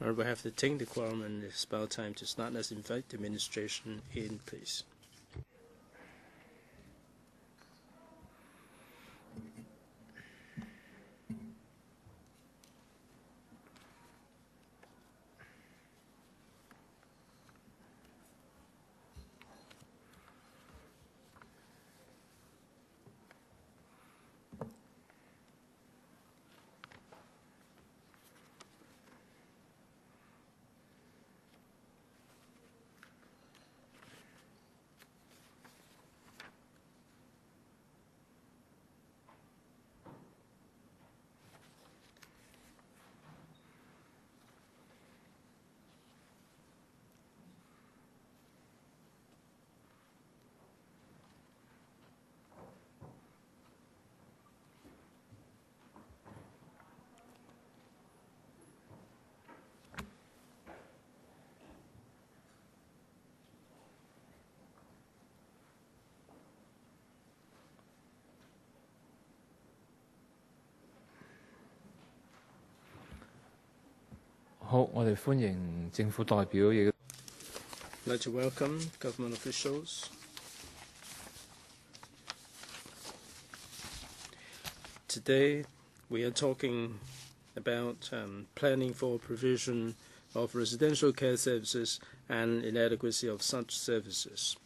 We have to take the quorum, and it's about time to start. Let's invite the administration in, please. I'd like to welcome government officials. Today we are talking about planning for provision of residential care services and inadequacy of such services.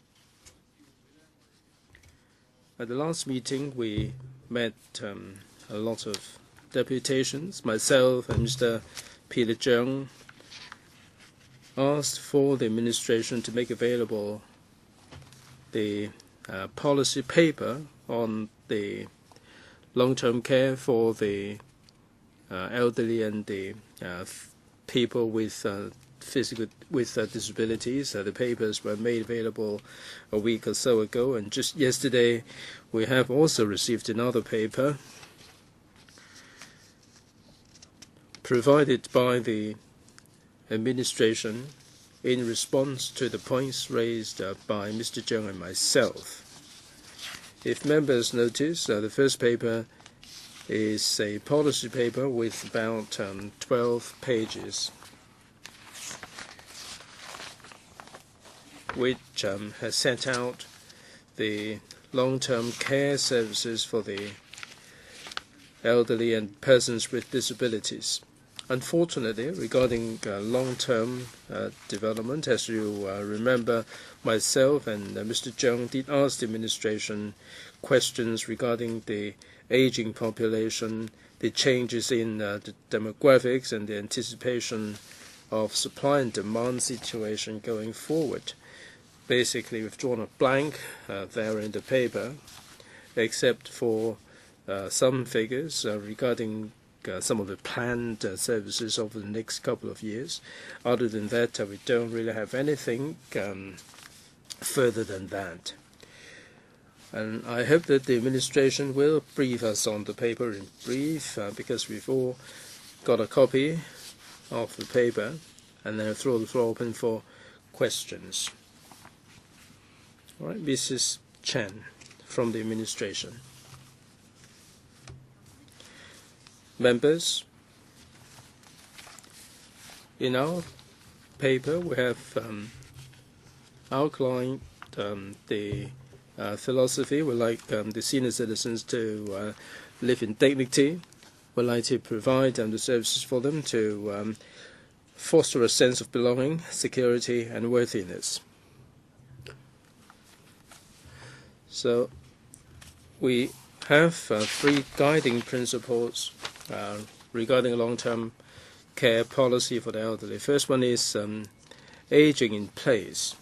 At the last meeting we met a lot of deputations. Myself and Mr. Peter CHEUNG asked for the administration to make available the policy paper on the long-term care for the elderly and the people with disabilities. The papers were made available a week or so ago, and just yesterday we have also received another paper provided by the administration in response to the points raised by Mr. CHEUNG and myself. If members notice, the first paper is a policy paper with about 12 pages, which has set out the long-term care services for the elderly and persons with disabilities. Unfortunately, regarding long-term development, as you remember, myself and Mr. CHEUNG did ask the administration questions regarding the aging population, the changes in the demographics, and the anticipation of supply and demand situation going forward. Basically, we've drawn a blank there in the paper, except for some figures regarding some of the planned services over the next couple of years. Other than that, we don't really have anything further than that. And I hope that the administration will brief us on the paper in brief, because we've all got a copy of the paper, and then I'll throw the floor open for questions. All right, Mrs. Chen from the administration. Members, in our paper we have outlined the philosophy. We like the senior citizens to live in dignity. We like to provide the services for them to foster a sense of belonging, security, and worthiness. So we have three guiding principles regarding long-term care policy for the elderly. First one is aging in place.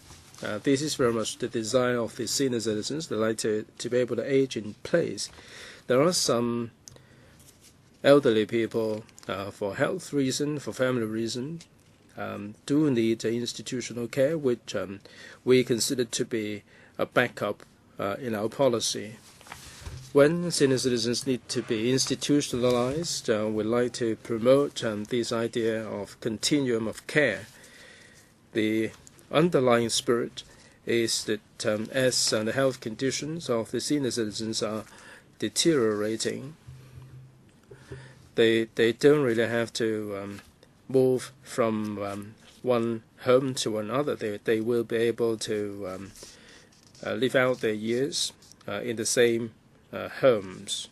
This is very much the desire of the senior citizens. They like to be able to age in place. There are some elderly people, for health reason, for family reason, do need institutional care, which we consider to be a backup in our policy. When senior citizens need to be institutionalized, we like to promote this idea of continuum of care. The underlying spirit is that as the health conditions of the senior citizens are deteriorating, they don't really have to move from one home to another. They will be able to live out their years in the same homes.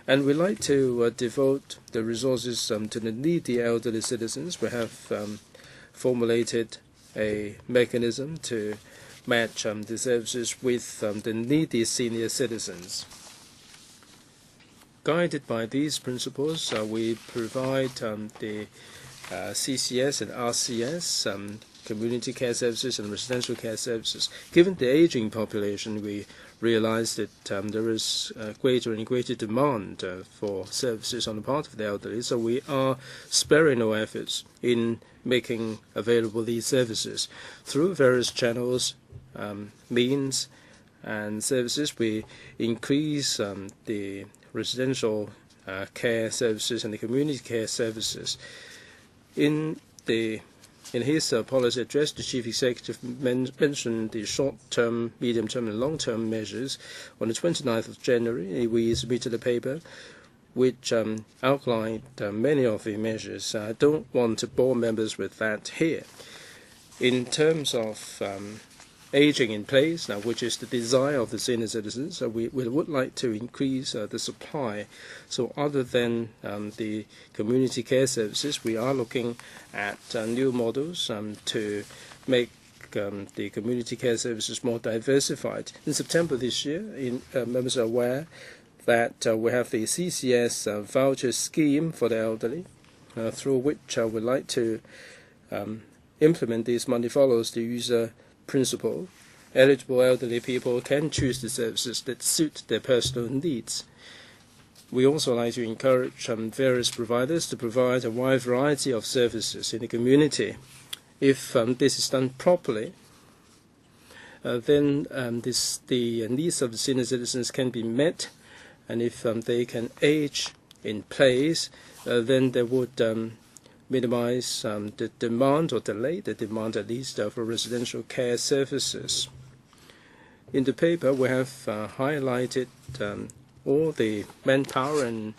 And we like to devote the resources to the needy elderly citizens. We have formulated a mechanism to match the services with the needy senior citizens. Guided by these principles, we provide the CCS and RCS, community care services and residential care services. Given the aging population, we realize that there is greater and greater demand for services on the part of the elderly, so we are sparing no efforts in making available these services. Through various channels, means, and services, we increase the residential care services and the community care services. In his policy address, the Chief Executive mentioned the short-term, medium-term, and long-term measures. On the 29th of January, we submitted a paper which outlined many of the measures. I don't want to bore members with that here. In terms of aging in place, now, which is the desire of the senior citizens, we would like to increase the supply. So other than the community care services, we are looking at new models to make the community care services more diversified. In September this year, members are aware that we have the CCS voucher scheme for the elderly, through which we'd like to implement this money follows the user principle. Eligible elderly people can choose the services that suit their personal needs. We also like to encourage various providers to provide a wide variety of services in the community. If this is done properly, then the needs of the senior citizens can be met, and if they can age in place, then they would minimize the demand or delay the demand at least for residential care services. In the paper, we have highlighted all the manpower and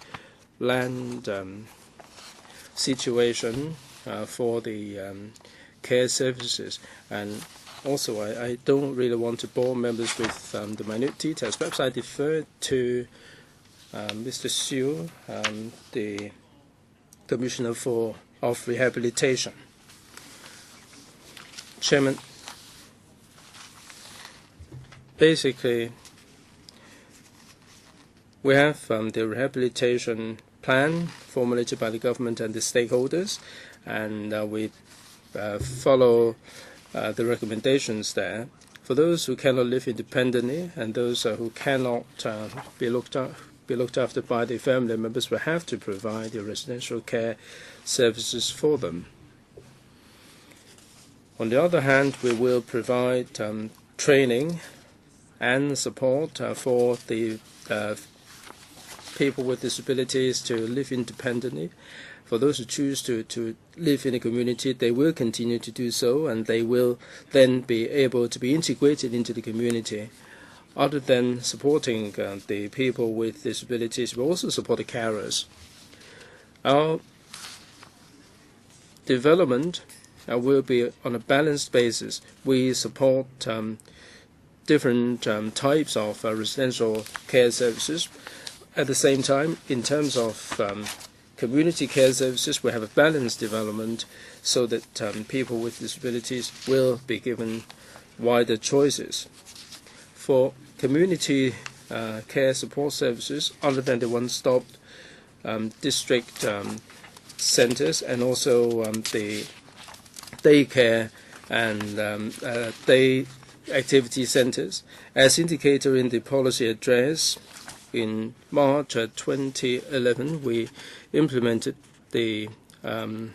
land situation for the care services, and also I don't really want to bore members with the minute details. Perhaps I defer to Mr. Chiu, the Commissioner of Rehabilitation. Chairman, basically, we have the rehabilitation plan formulated by the government and the stakeholders, and we follow the recommendations there. For those who cannot live independently and those who cannot be looked after by the family members, will have to provide the residential care services for them. On the other hand, we will provide training and support for the people with disabilities to live independently. For those who choose to live in a community, they will continue to do so, and they will then be able to be integrated into the community. Other than supporting the people with disabilities, we also support the carers. Our development will be on a balanced basis. We support different types of residential care services. At the same time, in terms of community care services, we have a balanced development so that people with disabilities will be given wider choices. For community care support services, other than the one-stop district centers and also the daycare and day activity centers, as indicated in the policy address, in March 2011, we implemented the home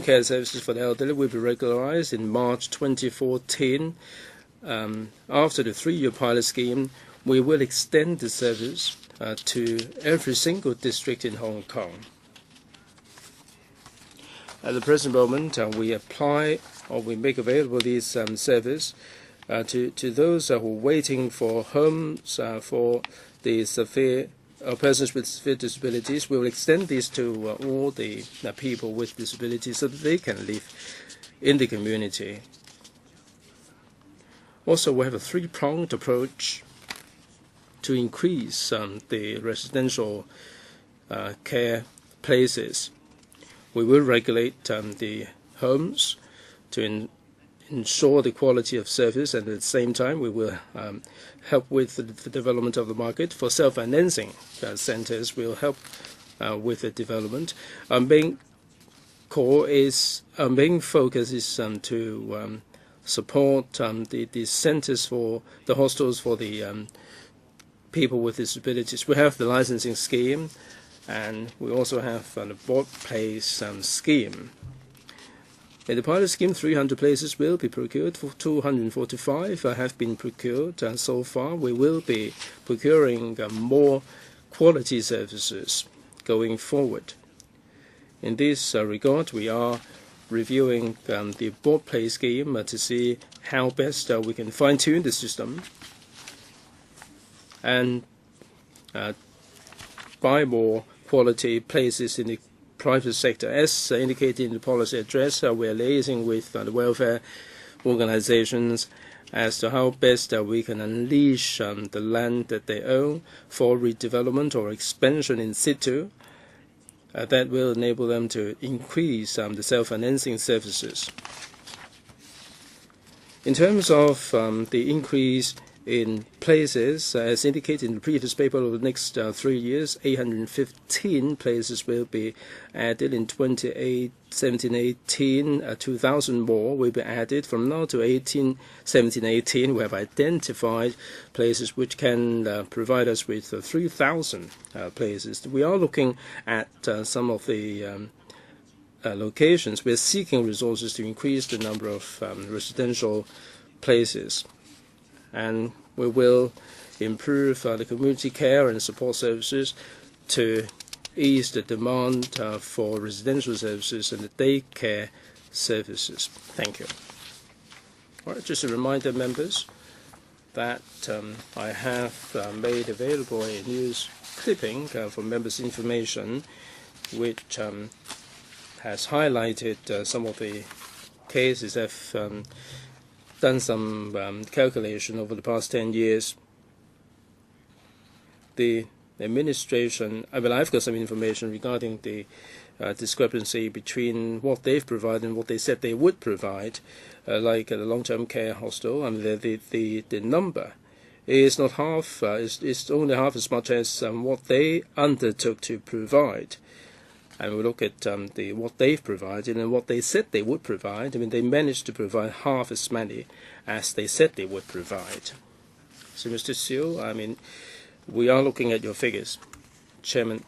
care services for the elderly will be regularized in March 2014. After the 3-year pilot scheme, we will extend the service to every single district in Hong Kong. At the present moment, we apply or we make available these service to those who are waiting for homes for the severe persons with severe disabilities. We will extend this to all the people with disabilities so that they can live in the community. Also, we have a three-pronged approach to increase the residential care places. We will regulate the homes to ensure the quality of service, and at the same time we will help with the development of the market. For self-financing centers, we'll help with the development. Our main focus is to support the centers for the hostels for the people with disabilities. We have the licensing scheme, and we also have the board place scheme. In the pilot scheme, 300 places will be procured. 245 have been procured so far. We will be procuring more quality services going forward. In this regard, we are reviewing the board play scheme to see how best we can fine-tune the system and buy more quality places in the private sector. As indicated in the policy address, we are liaising with the welfare organizations as to how best we can unleash the land that they own for redevelopment or expansion in situ. That will enable them to increase the self-financing services. In terms of the increase in places, as indicated in the previous paper, over the next 3 years, 815 places will be added. In 2017-18, 2,000 more will be added. From now to 17-18, we have identified places which can provide us with 3,000 places. We are looking at some of the locations. We are seeking resources to increase the number of residential places. And we will improve the community care and support services to ease the demand for residential services and the daycare services. Thank you. All right, just a reminder, members, that I have made available a news clipping for members' information, which has highlighted some of the cases that have done some calculation over the past 10 years. The administration, I've got some information regarding the discrepancy between what they've provided and what they said they would provide, like the long-term care hostel. The number is not half, it's only half as much as what they undertook to provide. And we look at what they've provided and what they said they would provide. They managed to provide half as many as they said they would provide. So, Mr. Chiu, we are looking at your figures, Chairman.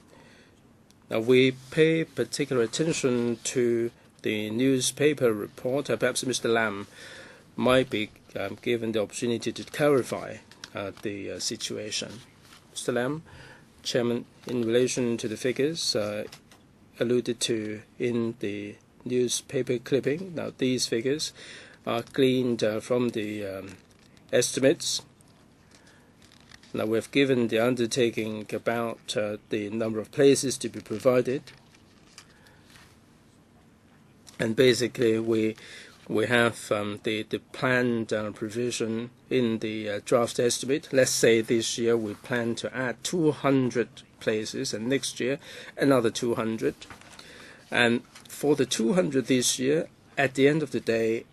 Now, we pay particular attention to the newspaper report. Perhaps Mr. Lam might be given the opportunity to clarify the situation. Mr. Lam, Chairman, in relation to the figures alluded to in the newspaper clipping. Now, these figures are gleaned from the estimates. Now, we've given the undertaking about the number of places to be provided. And basically, we have the planned provision in the draft estimate. Let's say this year we plan to add 200 places, and next year another 200. And for the 200 this year, at the end of the day,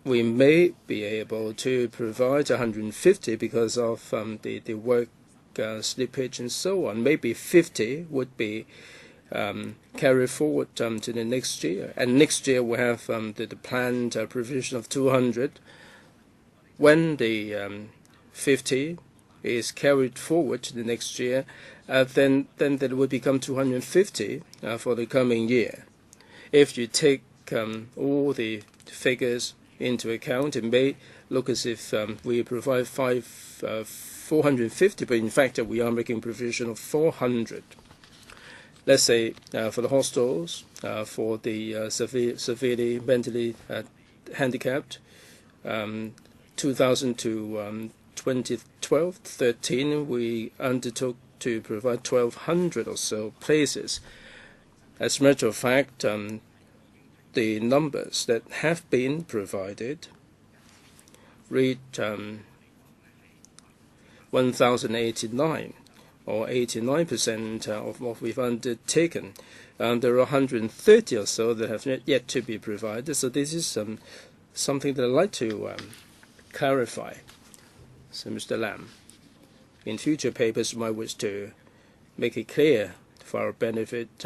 we may be able to provide 150 because of the work slippage and so on. Maybe 50 would be carried forward to the next year. And next year we have the planned provision of 200. When the 50 is carried forward to the next year, then that would become 250 for the coming year. If you take all the figures into account, it may look as if we provide 450, but in fact we are making provision of 400. Let's say for the hostels, for the severely mentally handicapped, 2000 to 2012-13, we undertook to provide 1,200 or so places. As a matter of fact, the numbers that have been provided read 1,089, or 89% of what we've undertaken. There are 130 or so that have yet to be provided. So this is something that I'd like to clarify. So, Mr. Lam, in future papers, you might wish to make it clear for our benefit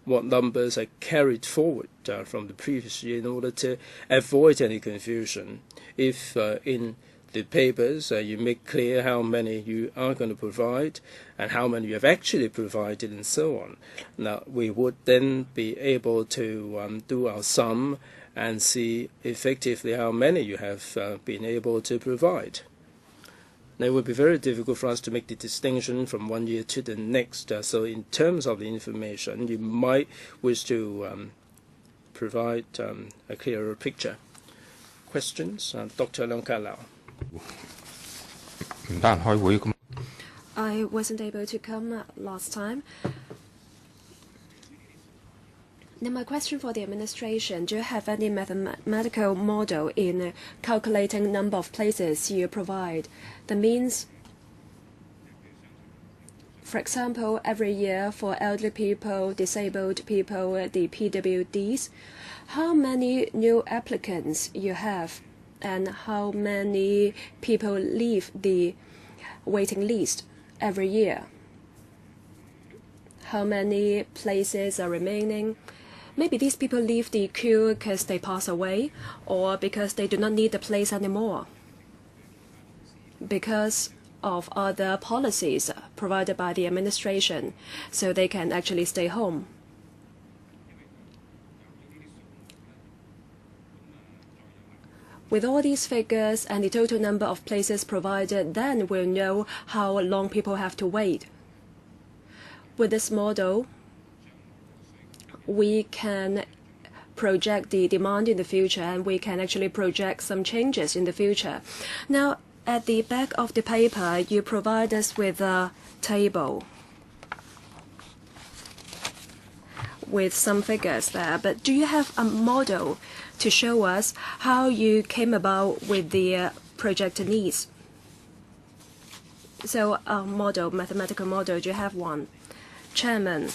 what numbers are carried forward from the previous year in order to avoid any confusion. If in the papers you make clear how many you are going to provide and how many you have actually provided and so on, now we would then be able to do our sum and see effectively how many you have been able to provide. Now, it would be very difficult for us to make the distinction from one year to the next. So in terms of the information, you might wish to provide a clearer picture. Questions? Dr. Leung Ka-Lau. I wasn't able to come last time. Now, my question for the administration, do you have any mathematical model in calculating number of places you provide? That means, for example, every year for elderly people, disabled people, the PWDs, how many new applicants you have and how many people leave the waiting list every year? How many places are remaining? Maybe these people leave the queue because they pass away or because they do not need the place anymore, because of other policies provided by the administration, so they can actually stay home. With all these figures and the total number of places provided, then we'll know how long people have to wait. With this model, we can project the demand in the future and we can actually project some changes in the future. Now, at the back of the paper, you provide us with a table with some figures there, but do you have a model to show us how you came about with the projected needs? So a model, mathematical model, do you have one? Chairman,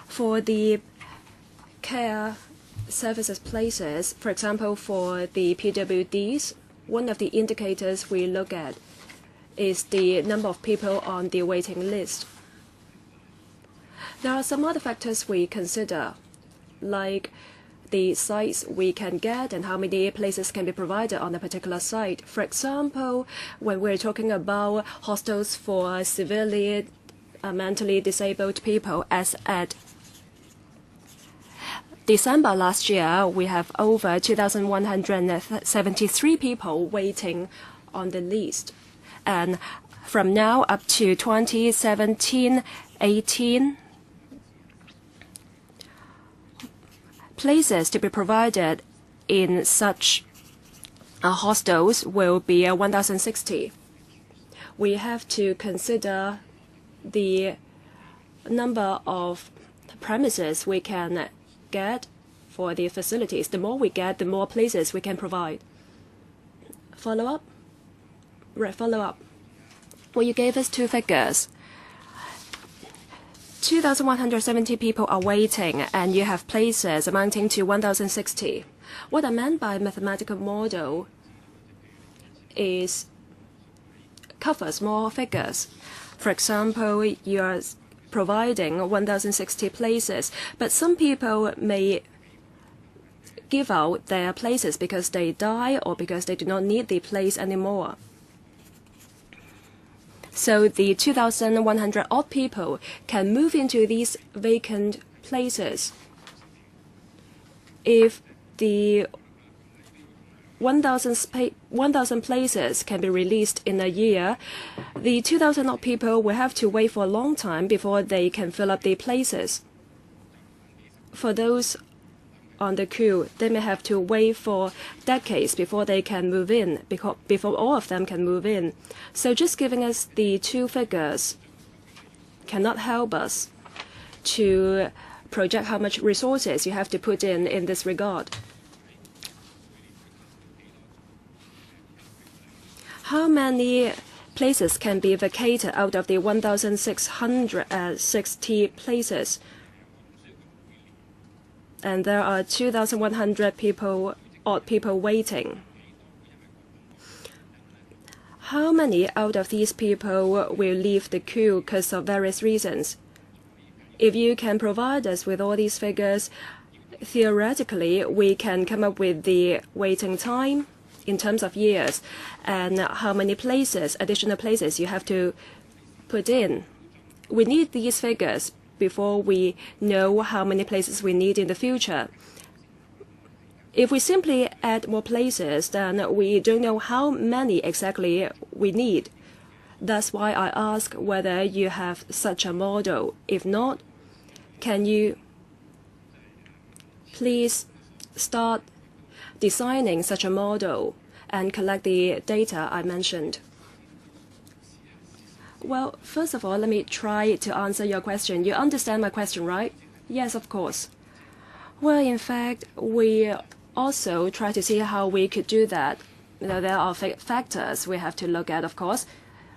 for the care services places, for example, for the PWDs, one of the indicators we look at is the number of people on the waiting list. There are some other factors we consider, like the sites we can get and how many places can be provided on a particular site. For example, when we're talking about hostels for severely mentally disabled people, as at December last year, we have over 2,173 people waiting on the list. And from now up to 2017-18, places to be provided in such hostels will be 1,060. We have to consider the number of premises we can get for the facilities. The more we get, the more places we can provide. Follow up? Right, follow up. Well, you gave us two figures. 2,170 people are waiting, and you have places amounting to 1,060. What I meant by mathematical model is covers more figures. For example, you are providing 1,060 places, but some people may give out their places because they die or because they do not need the place anymore. So the 2,100 odd people can move into these vacant places. If the 1,000 places can be released in a year, the 2,000 odd people will have to wait for a long time before they can fill up the places. For those on the queue, they may have to wait for decades before they can move in, before all of them can move in. So just giving us the two figures cannot help us to project how much resources you have to put in this regard. How many places can be vacated out of the 1,660 places? And there are 2,100 odd people waiting. How many out of these people will leave the queue because of various reasons? If you can provide us with all these figures, theoretically, we can come up with the waiting time in terms of years and how many places, additional places you have to put in. We need these figures before we know how many places we need in the future. If we simply add more places, then we don't know how many exactly we need. That's why I ask whether you have such a model. If not, can you please start designing such a model and collect the data I mentioned? Well, first of all, let me try to answer your question. You understand my question, right? Yes, of course. Well, in fact, we also try to see how we could do that. There are factors we have to look at, of course.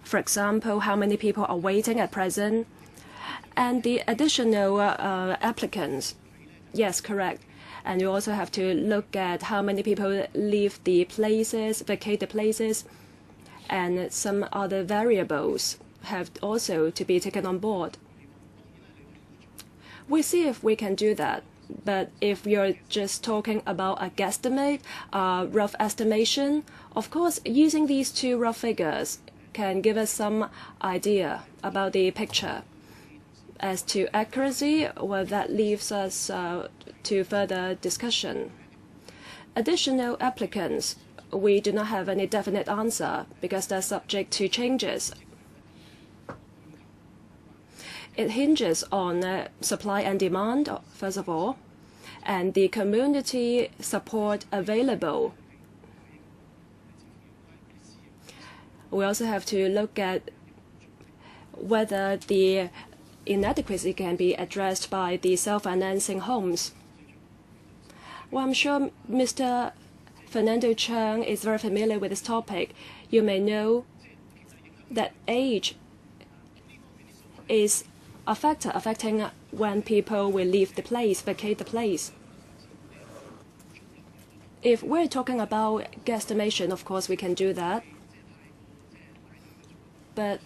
For example, how many people are waiting at present, and the additional applicants. Yes, correct. And you also have to look at how many people leave the places, vacate the places, and some other variables have also to be taken on board. We'll see if we can do that. But if you're just talking about a guesstimate, a rough estimation, of course, using these two rough figures can give us some idea about the picture. As to accuracy, well, that leaves us to further discussion. Additional applicants, we do not have any definite answer because they're subject to changes. It hinges on supply and demand, first of all, and the community support available. We also have to look at whether the inadequacy can be addressed by the self-financing homes. Well, I'm sure Mr. Fernando CHEUNG is very familiar with this topic. You may know that age is a factor affecting when people will leave the place, vacate the place. If we're talking about guesstimation, of course we can do that. But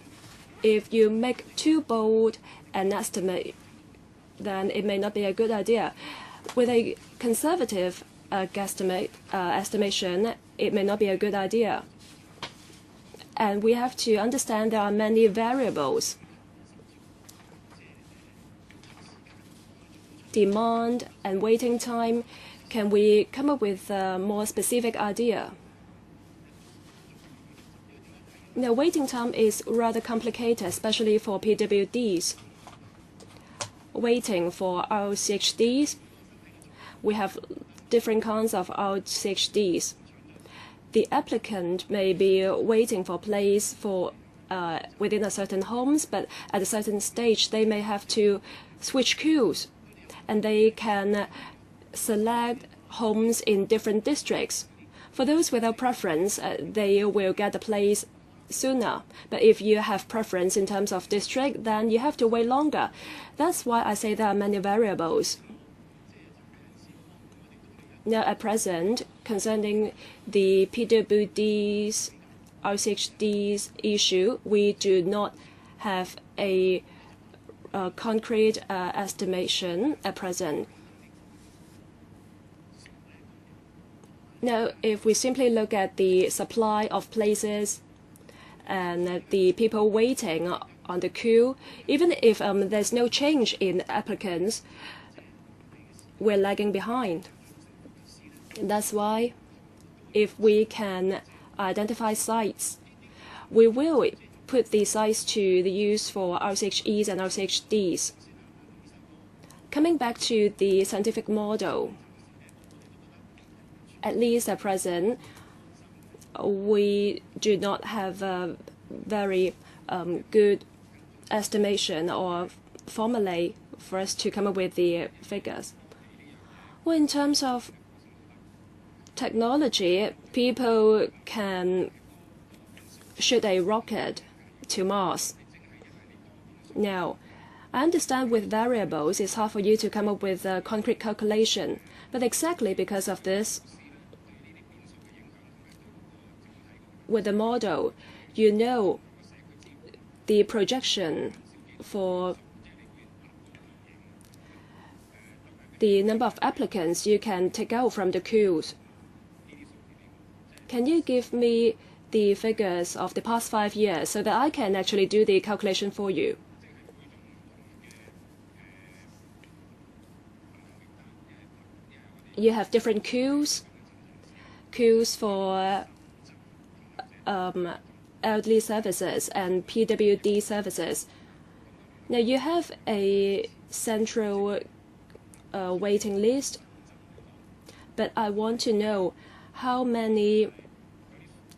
if you make too bold an estimate, then it may not be a good idea. With a conservative estimation, it may not be a good idea. And we have to understand there are many variables. Demand and waiting time, can we come up with a more specific idea? The waiting time is rather complicated, especially for PWDs. Waiting for RCHDs, we have different kinds of RCHDs. The applicant may be waiting for place for within a certain homes, but at a certain stage they may have to switch queues, and they can select homes in different districts. For those without preference, they will get a place sooner. But if you have preference in terms of district, then you have to wait longer. That's why I say there are many variables. Now, at present, concerning the PWDs, RCHDs issue, we do not have a concrete estimation at present. Now, if we simply look at the supply of places and the people waiting on the queue, even if there's no change in applicants, we're lagging behind. That's why if we can identify sites, we will put the sites to the use for RCHEs and RCHDs. Coming back to the scientific model, at least at present, we do not have a very good estimation or formulae for us to come up with the figures. Well, in terms of technology, people can shoot a rocket to Mars. Now, I understand with variables, it's hard for you to come up with a concrete calculation. But exactly because of this, with the model, you know the projection for the number of applicants you can take out from the queues. Can you give me the figures of the past 5 years so that I can actually do the calculation for you? You have different queues for elderly services and PWD services. Now you have a central waiting list, but I want to know how many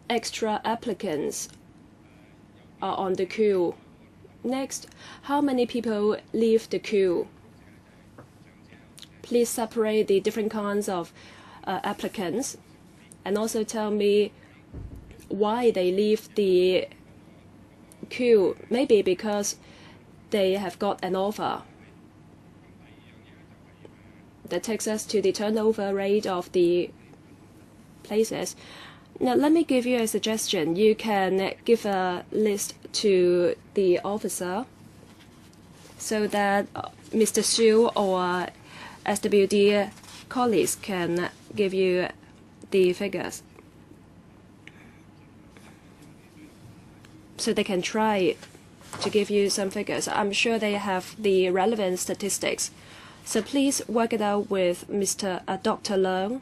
extra applicants are on the queue. Next, how many people leave the queue? Please separate the different kinds of applicants and also tell me why they leave the queue. Maybe because they have got an offer. That takes us to the turnover rate of the places. Now, let me give you a suggestion. You can give a list to the officer so that Mr. Xu or SWD colleagues can give you the figures. So they can try to give you some figures. I'm sure they have the relevant statistics. So please work it out with Dr. Leung.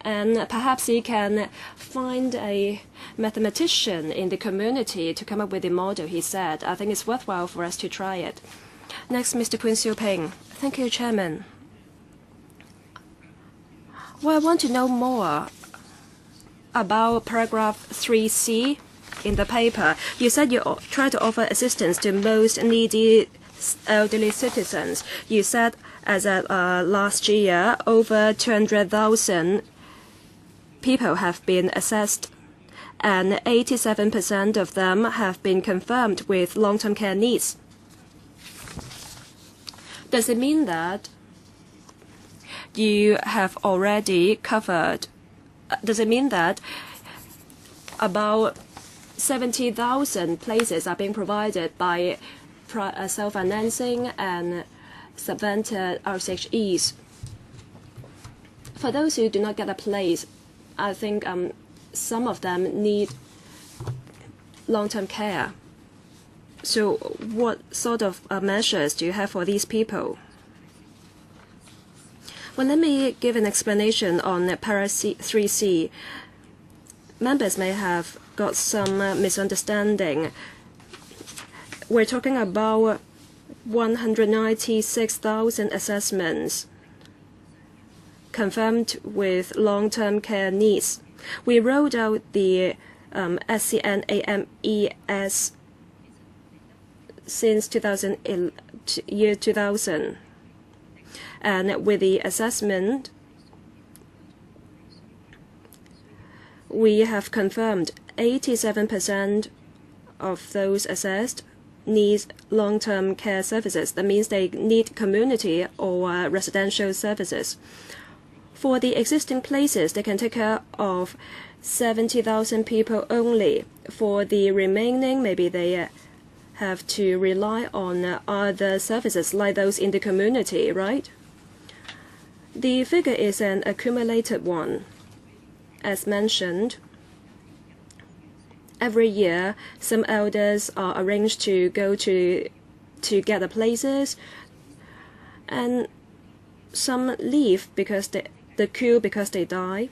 And perhaps he can find a mathematician in the community to come up with the model he said. I think it's worthwhile for us to try it. Next, Mr. Poon Siu Ping. Thank you, Chairman. Well, I want to know more about paragraph 3C in the paper. You said you try to offer assistance to most needy elderly citizens. You said as of last year, over 200,000 people have been assessed, and 87% of them have been confirmed with long-term care needs. Does it mean that you have already covered? Does it mean that about 70,000 places are being provided by self-financing and subvented RCHEs? For those who do not get a place, I think some of them need long-term care. So what sort of measures do you have for these people? Well, let me give an explanation on para 3C. Members may have got some misunderstanding. We're talking about 196,000 assessments confirmed with long-term care needs. We rolled out the SCNAMES since 2000, and with the assessment, we have confirmed 87% of those assessed need long-term care services. That means they need community or residential services. For the existing places, they can take care of 70,000 people only. For the remaining, maybe they have to rely on other services like those in the community, right? The figure is an accumulated one. As mentioned, every year, some elders are arranged to go to get the places, and some leave because the queue because they die.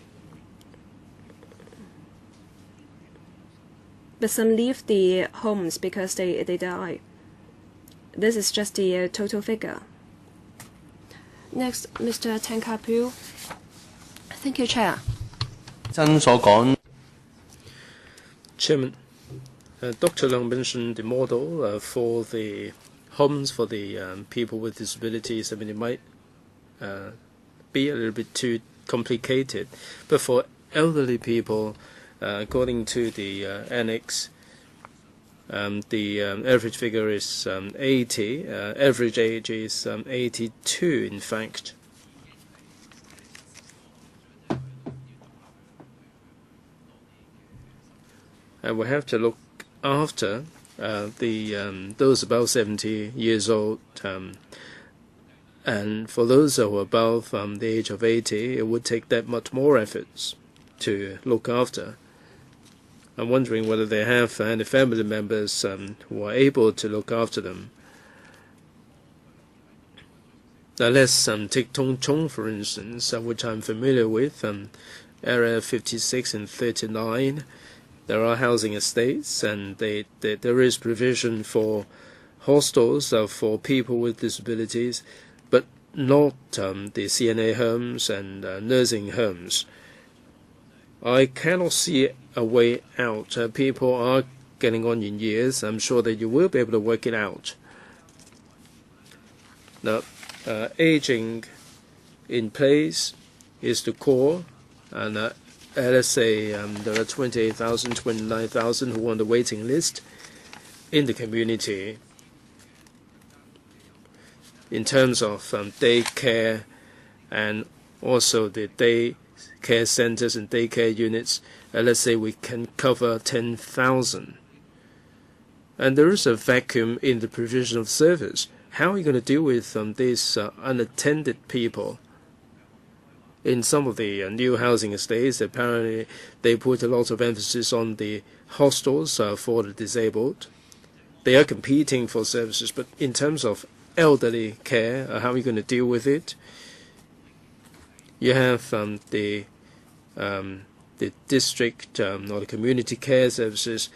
But some leave the homes because they die. This is just the total figure. Next, Mr. Tang Kapu. Thank you, Chair. Chairman, Dr. Leung mentioned the model for the homes for the people with disabilities. I mean, it might be a little bit too complicated, but for elderly people, according to the annex, the average figure is 80. Average age is 82, in fact. And we have to look after those above 70 years old. And for those who are above the age of 80, it would take that much more efforts to look after. I'm wondering whether they have any family members who are able to look after them. Now let's take Tung Chung, for instance, which I'm familiar with, Area 56 and 39. There are housing estates, and there is provision for hostels for people with disabilities, but not the CNA homes and nursing homes. I cannot see a way out. People are getting on in years. I'm sure that you will be able to work it out. Now, aging in place is the core, and let's say there are 28,000, 29,000 who are on the waiting list in the community. In terms of daycare and also the day care centers and daycare units, let's say we can cover 10,000. And there is a vacuum in the provision of service. How are you going to deal with these unattended people? In some of the new housing estates, apparently they put a lot of emphasis on the hostels for the disabled. They are competing for services, but in terms of elderly care, how are you going to deal with it? You have the district or the community care services,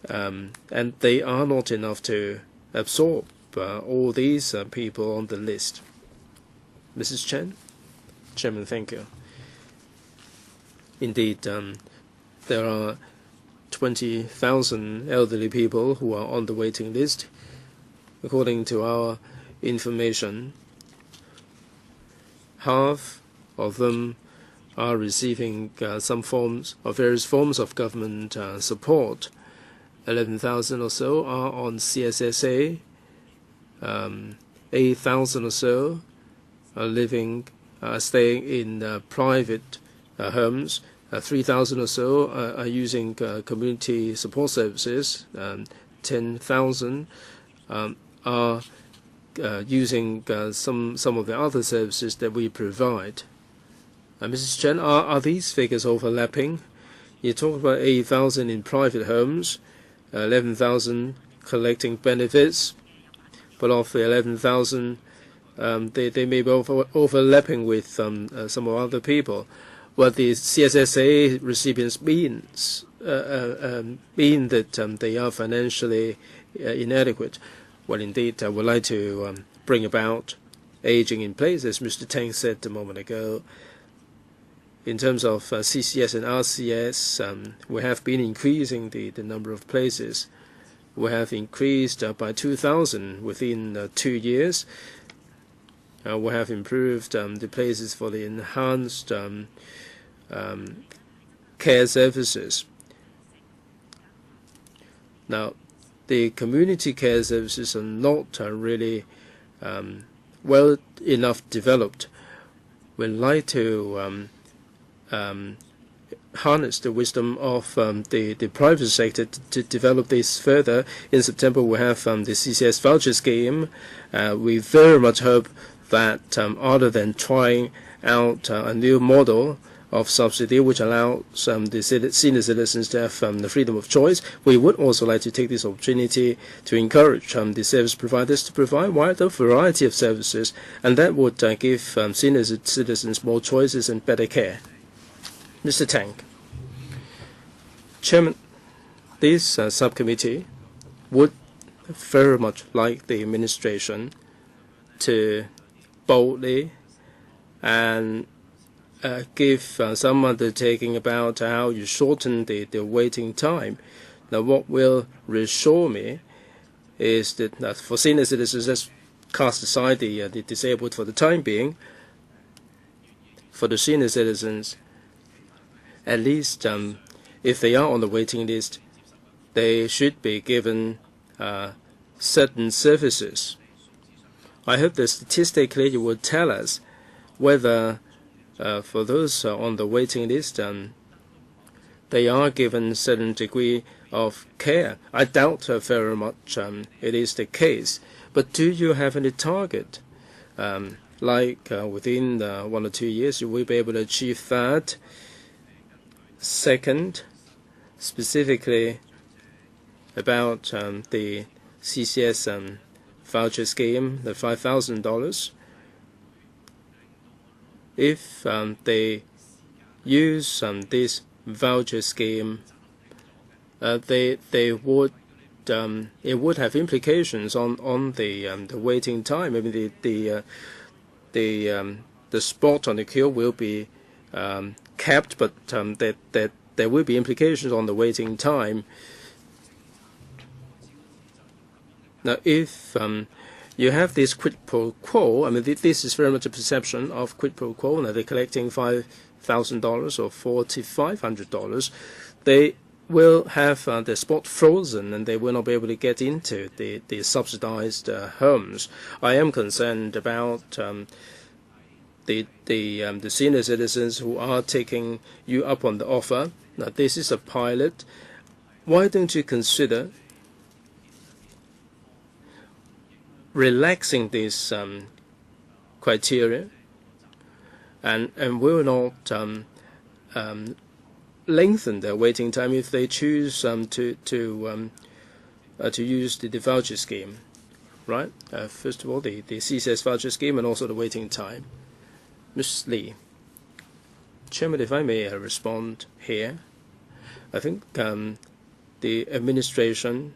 and they are not enough to absorb all these people on the list. Mrs. Chen? Chairman, thank you. Indeed, there are 20,000 elderly people who are on the waiting list. According to our information, half of them are receiving some forms or various forms of government support. 11,000 or so are on CSSA. 8,000 or so are living staying in private homes. 3,000 or so are using community support services. 10,000 are using some of the other services that we provide. Mrs. Chen, are these figures overlapping? You talk about 8,000 in private homes, 11,000 collecting benefits, but of the 11,000, they may be overlapping with some of other people. What the CSSA recipients mean that they are financially inadequate. Well, indeed, I would like to bring about aging in place, as Mr. Tang said a moment ago. In terms of CCS and RCS, we have been increasing the number of places. We have increased by 2,000 within 2 years. We have improved the places for the enhanced care services. Now, the community care services are not really well enough developed. We'd like to harness the wisdom of the private sector to develop this further. In September, we have the CCS voucher scheme. We very much hope that other than trying out a new model of subsidy which allows the senior citizens to have the freedom of choice, we would also like to take this opportunity to encourage the service providers to provide wider variety of services, and that would give senior citizens more choices and better care. Mr. Tang. Chairman, this subcommittee would very much like the administration to boldly and give some undertaking about how you shorten the waiting time. Now, what will reassure me is that for senior citizens, let's cast aside the disabled for the time being. For the senior citizens, at least if they are on the waiting list, they should be given certain services. I hope that statistically you will tell us whether for those on the waiting list they are given certain degree of care. I doubt very much it is the case. But do you have any target? Like within 1 or 2 years, you will be able to achieve that. Second, specifically about the CCS voucher scheme, the $5,000. If they use this voucher scheme, they would it would have implications on the waiting time. I mean the spot on the queue will be kept, but there will be implications on the waiting time. Now, if you have this quid pro quo, I mean, this is very much a perception of quid pro quo. Now, they're collecting $5,000 or $4,500. They will have their spot frozen, and they will not be able to get into the subsidized homes. I am concerned about the senior citizens who are taking you up on the offer. Now, this is a pilot. Why don't you consider relaxing this criteria, and will not lengthen their waiting time if they choose to use the voucher scheme, right? First of all, the CCS voucher scheme, and also the waiting time. Ms. Lee, Chairman, if I may respond here, I think the administration,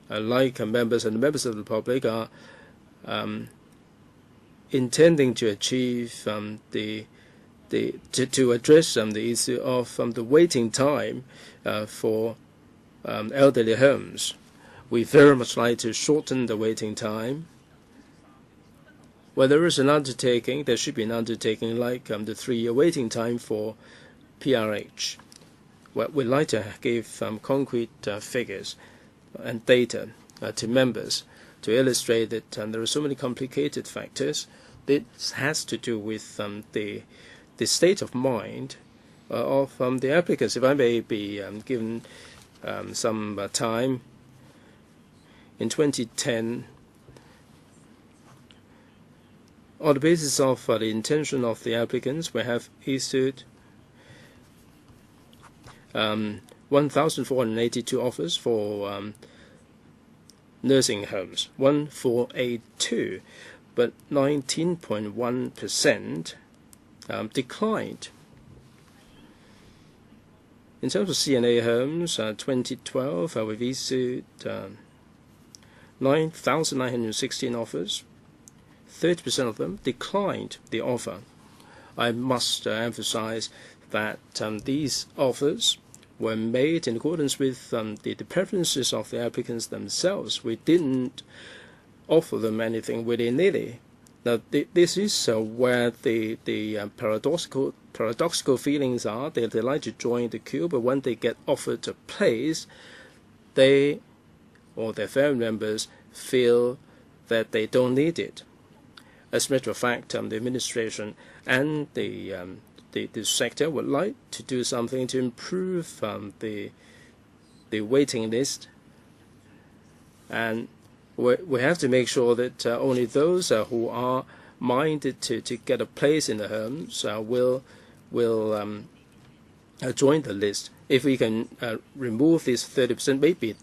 like members and members of the public, are intending to achieve to address the issue of the waiting time for elderly homes. We very much like to shorten the waiting time. Where there is an undertaking, there should be an undertaking like the 3-year waiting time for PRH. Well, we'd like to give concrete figures and data to members to illustrate that there are so many complicated factors. This has to do with the state of mind of the applicants. If I may be given some time, in 2010, on the basis of the intention of the applicants, we have issued 1,482 offers for nursing homes, 1,482, but 19.1% declined. In terms of CNA homes, 2012, we've issued 9,916 offers. 30% of them declined the offer. I must emphasize that these offers were made in accordance with the preferences of the applicants themselves. We didn't offer them anything willy-nilly. Now, this is where the paradoxical feelings are. They like to join the queue, but when they get offered a place, they or their family members feel that they don't need it. As a matter of fact, the administration and the sector would like to do something to improve the waiting list, and we have to make sure that only those who are minded to get a place in the homes will join the list. If we can remove this 30%, maybe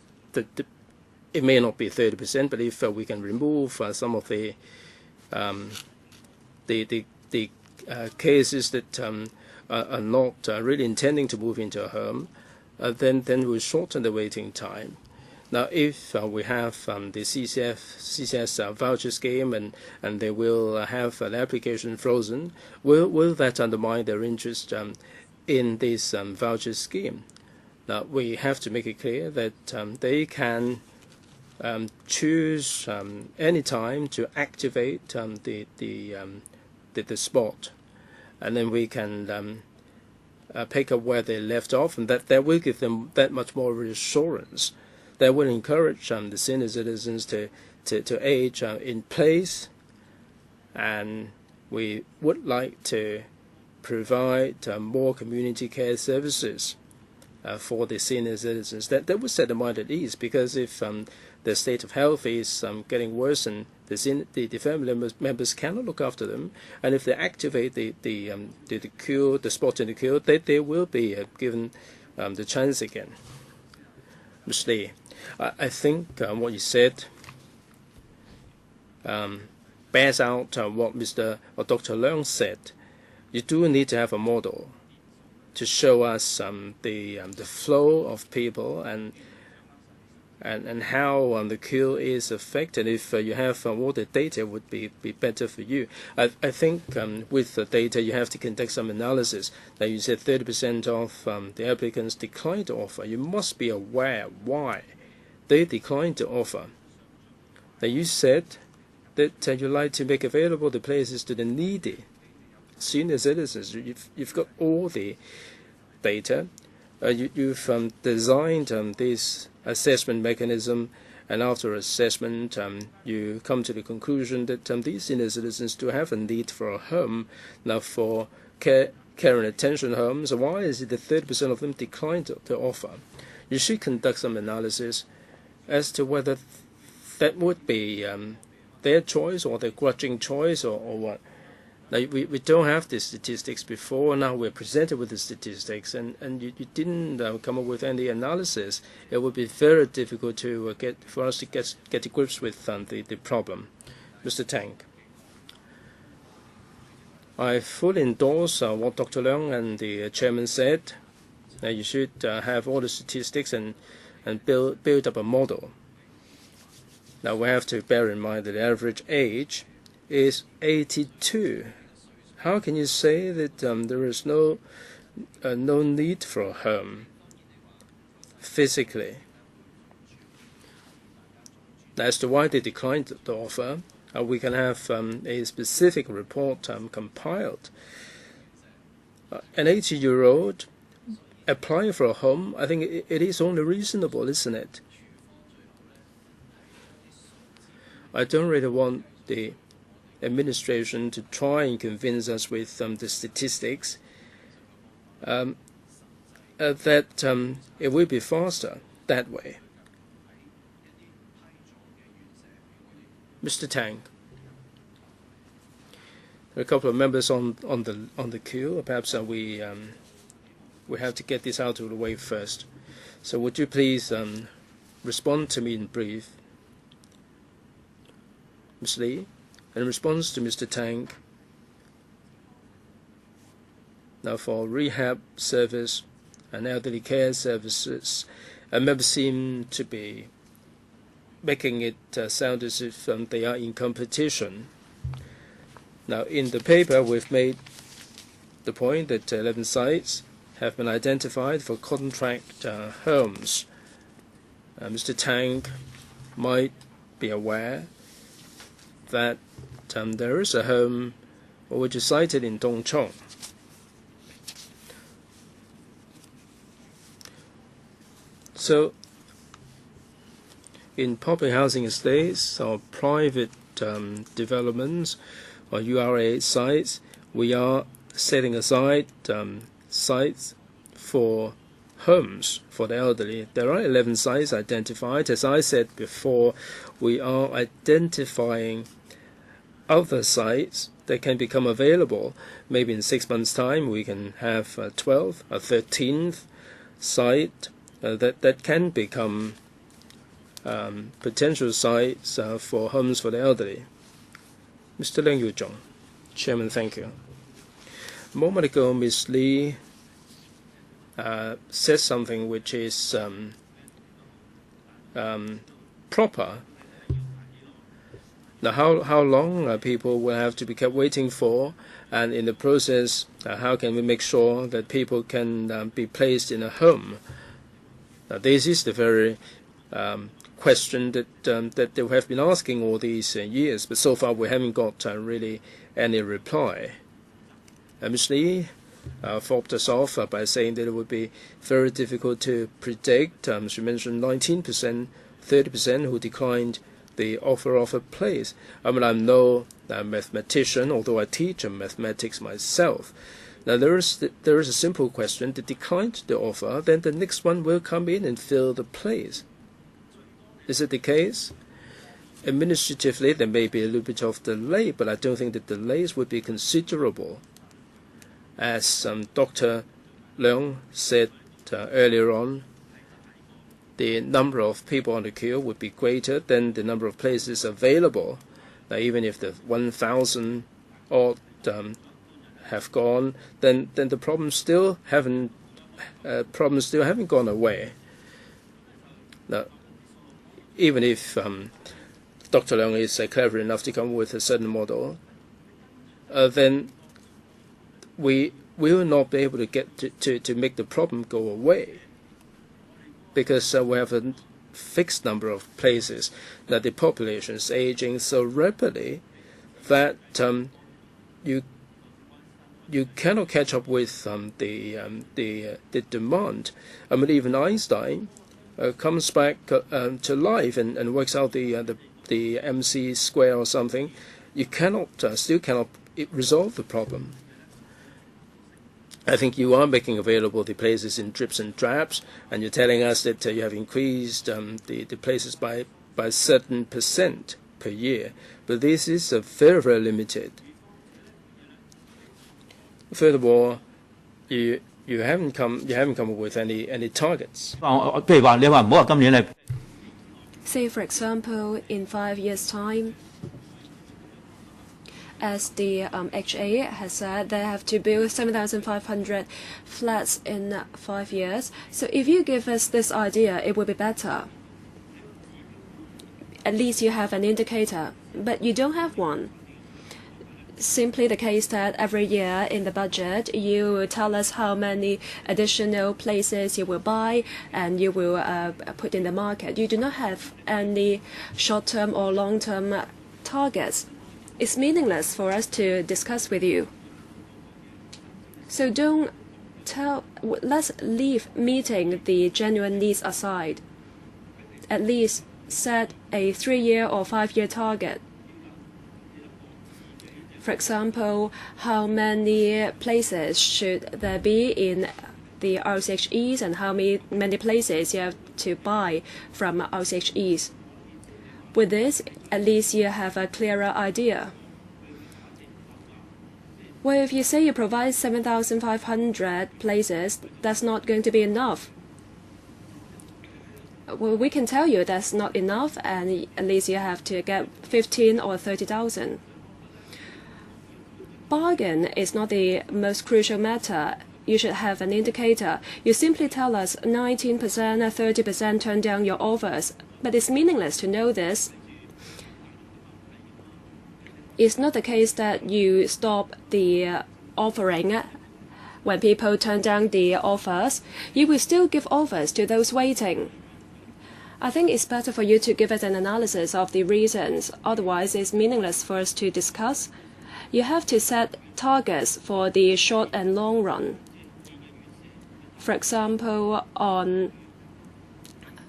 it may not be 30%, but if we can remove some of the cases that are not really intending to move into a home, then we'll shorten the waiting time. Now, if we have the CCS voucher scheme and they will have an application frozen, will that undermine their interest in this voucher scheme? Now, we have to make it clear that they can choose any time to activate the spot, and then we can pick up where they left off, and that will give them that much more reassurance. That will encourage the senior citizens to age in place, and we would like to provide more community care services for the senior citizens. That would set the mind at ease, because if their state of health is getting worse and the family members cannot look after them, and if they activate the queue, the spot in the queue, they will be given the chance again. Ms. Lee, I think what you said bears out what Dr. Leung said. You do need to have a model to show us the flow of people and how the queue is affected. If you have all the data, would be better for you. I think with the data, you have to conduct some analysis. Now, you said 30% of the applicants declined to offer. You must be aware why they declined to offer. Now, you said that you'd like to make available the places to the needy senior citizens. You've got all the data. You've designed this assessment mechanism, and after assessment, you come to the conclusion that these senior citizens do have a need for a home. Now, for care and attention homes, why is it that 30% of them declined to offer? You should conduct some analysis as to whether that would be their choice or their grudging choice or what. Now, we don't have the statistics before. Now we're presented with the statistics, and you didn't come up with any analysis. It would be very difficult for us to get to grips with the problem. Mr. Tang, I fully endorse what Dr. Leung and the chairman said. You should have all the statistics and build up a model. Now, we have to bear in mind that the average age is 82. How can you say that there is no need for a home physically? As to why they declined the offer, we can have a specific report compiled. An 80-year-old applying for a home, I think it is only reasonable, isn't it? I don't really want the administration to try and convince us with the statistics that it will be faster that way. Mr. Tang, there are a couple of members on the queue. Perhaps we have to get this out of the way first. So would you please respond to me in brief? Ms. Lee, in response to Mr. Tang, now for rehab service and elderly care services, members seem to be making it sound as if they are in competition. Now, in the paper, we've made the point that 11 sites have been identified for contract homes. Mr. Tang might be aware that there is a home which is cited in Dongchong. So, in public housing estates or private developments or URA sites, we are setting aside sites for homes for the elderly. There are 11 sites identified. As I said before, we are identifying other sites that can become available. Maybe in 6 months' time we can have 12, a 13th site that can become potential sites for homes for the elderly. Mr. Leung Yu-jung, Chairman, thank you. A moment ago, Ms. Lee said something which is proper. Now, how long people will have to be kept waiting for, and in the process, how can we make sure that people can be placed in a home? Now, this is the very question that they have been asking all these years, but so far we haven't got really any reply. Ms. Lee fobbed us off by saying that it would be very difficult to predict. She mentioned 19%, 30% who declined the offer of a place. I mean, I'm no mathematician, although I teach mathematics myself. Now, there is a simple question. They declined the offer, then the next one will come in and fill the place. Is it the case? Administratively, there may be a little bit of delay, but I don't think the delays would be considerable. As Dr. Leung said earlier on, the number of people on the queue would be greater than the number of places available. Now, even if the 1,000 odd have gone, then the problems still haven't gone away. Now, even if Dr. Leung is clever enough to come up with a certain model, then we will not be able to get to make the problem go away, because we have a fixed number of places, that the population is aging so rapidly that you cannot catch up with the demand. I mean, even Einstein comes back to life and works out the MC square or something. You still cannot resolve the problem. I think you are making available the places in drips and drabs, and you're telling us that you have increased the places by a certain % per year, but this is very, very limited. Furthermore, you haven't come up with any targets. Say, for example, in 5 years' time, as the HA has said, they have to build 7,500 flats in 5 years. So if you give us this idea, it will be better. At least you have an indicator, but you don't have one. Simply the case that every year in the budget, you tell us how many additional places you will buy and you will put in the market. You do not have any short-term or long-term targets. It's meaningless for us to discuss with you. So let's leave meeting the genuine needs aside. At least set a 3-year or 5-year target. For example, how many places should there be in the RCHEs and how many places you have to buy from RCHEs. With this, at least you have a clearer idea. Well, if you say you provide 7,500 places, that's not going to be enough. Well, we can tell you that's not enough, and at least you have to get 15 or 30,000. Bargain is not the most crucial matter. You should have an indicator. You simply tell us 19%, 30% turn down your offers, but it's meaningless to know this. It's not the case that you stop the offering when people turn down the offers. You will still give offers to those waiting. I think it's better for you to give us an analysis of the reasons. Otherwise, it's meaningless for us to discuss. You have to set targets for the short and long run. For example, on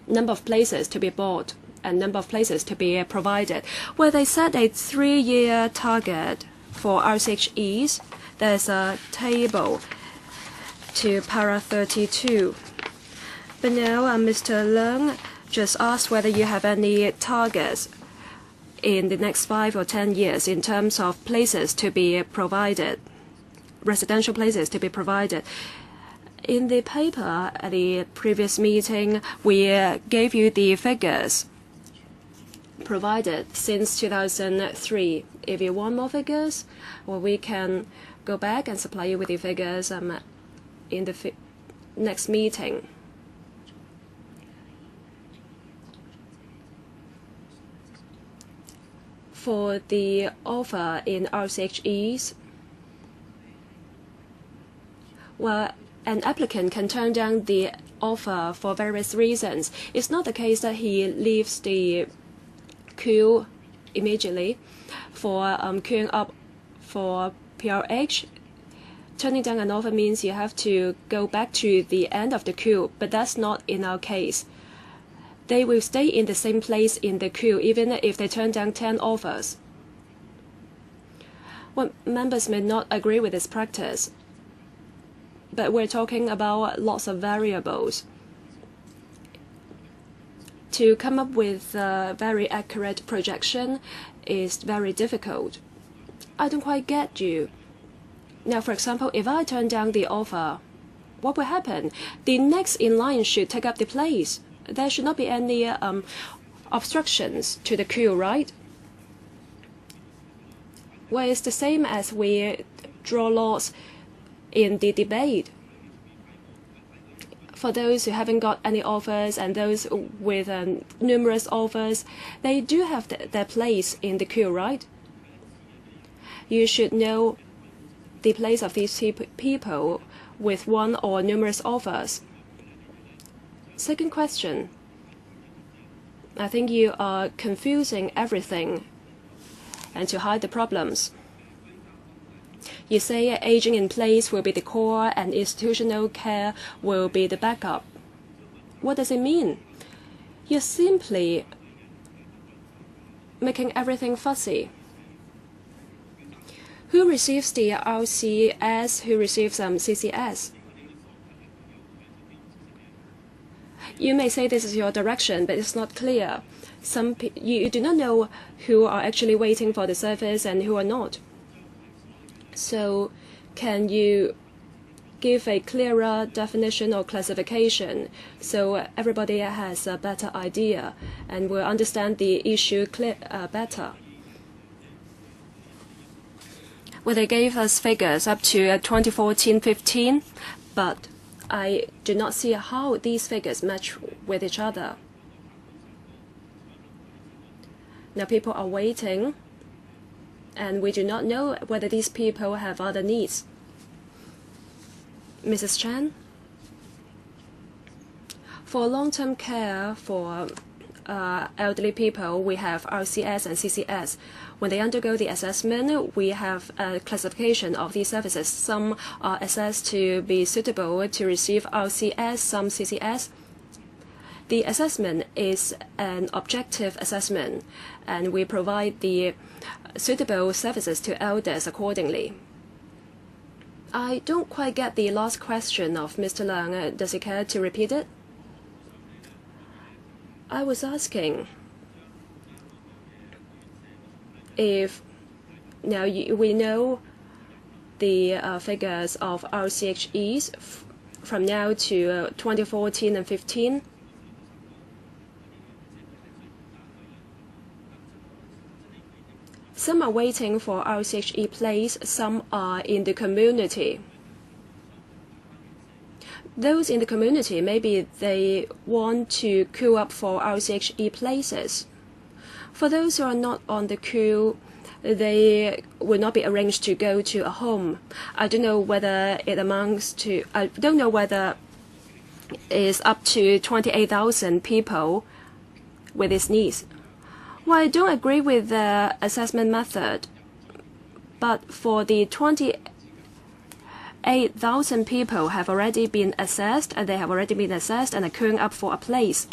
number of places to be bought and number of places to be provided. Where they set a 3-year target for RCHEs, there's a table to para 32. But now Mr. Leung just asked whether you have any targets in the next 5 or 10 years in terms of places to be provided, residential places to be provided. In the paper at the previous meeting, we gave you the figures provided since 2003. If you want more figures, well, we can go back and supply you with the figures in the next meeting. For the offer in RCHEs, well, an applicant can turn down the offer for various reasons. It's not the case that he leaves the queue immediately. For queuing up for PRH, turning down an offer means you have to go back to the end of the queue, but that's not in our case. They will stay in the same place in the queue even if they turn down 10 offers. Well, members may not agree with this practice, but we're talking about lots of variables. To come up with a very accurate projection is very difficult. I don't quite get you. Now, for example, if I turn down the offer, what will happen? The next in line should take up the place. There should not be any obstructions to the queue, right? Well, it's the same as we draw lots in the debate. For those who haven't got any offers and those with numerous offers, they do have their place in the queue, right? You should know the place of these people with one or numerous offers. Second question. I think you are confusing everything and to hide the problems. You say aging in place will be the core and institutional care will be the backup. What does it mean? You're simply making everything fussy. Who receives the RCS? Who receives CCS? You may say this is your direction, but it's not clear. You do not know who are actually waiting for the service and who are not. So can you give a clearer definition or classification so everybody has a better idea and will understand the issue better? Well, they gave us figures up to 2014-15, but I do not see how these figures match with each other. Now people are waiting, and we do not know whether these people have other needs. Mrs. Chan? For long-term care for elderly people, we have RCS and CCS. When they undergo the assessment, we have a classification of these services. Some are assessed to be suitable to receive RCS, some CCS. The assessment is an objective assessment, and we provide the suitable services to elders accordingly. I don't quite get the last question of Mr. Leung. Does he care to repeat it? I was asking if now we know the figures of RCHEs from now to 2014 and 15. Some are waiting for RCHE place, some are in the community. Those in the community, maybe they want to queue up for RCHE places. For those who are not on the queue, they will not be arranged to go to a home. I don't know whether it amounts to, I don't know whether it's up to 28,000 people with these needs. Well, I don't agree with the assessment method, but for the 28,000 people have already been assessed, and they have already been assessed and are queuing up for a place.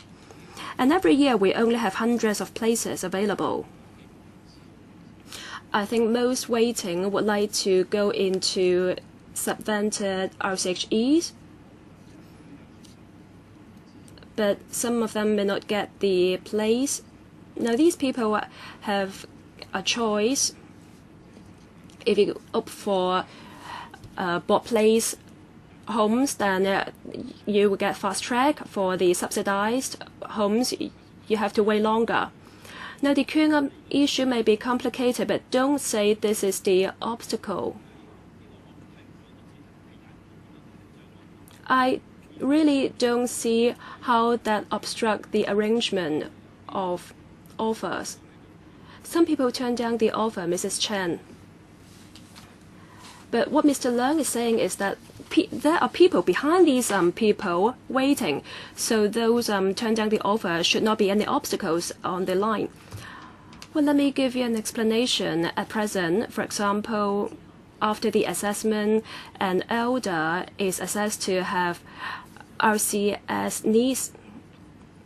And every year we only have hundreds of places available. I think most waiting would like to go into subvented RCHEs, but some of them may not get the place. Now these people have a choice. If you opt for bought place homes, then you will get fast track. For the subsidized homes, you have to wait longer. Now the queuing up issue may be complicated, but don't say this is the obstacle. I really don't see how that obstructs the arrangement of offers. Some people turned down the offer, Mrs. Chen. But what Mr. Leung is saying is that there are people behind these people waiting, so those turned down the offer should not be any obstacles on the line. Well, let me give you an explanation. At present, for example, after the assessment, an elder is assessed to have RCS needs.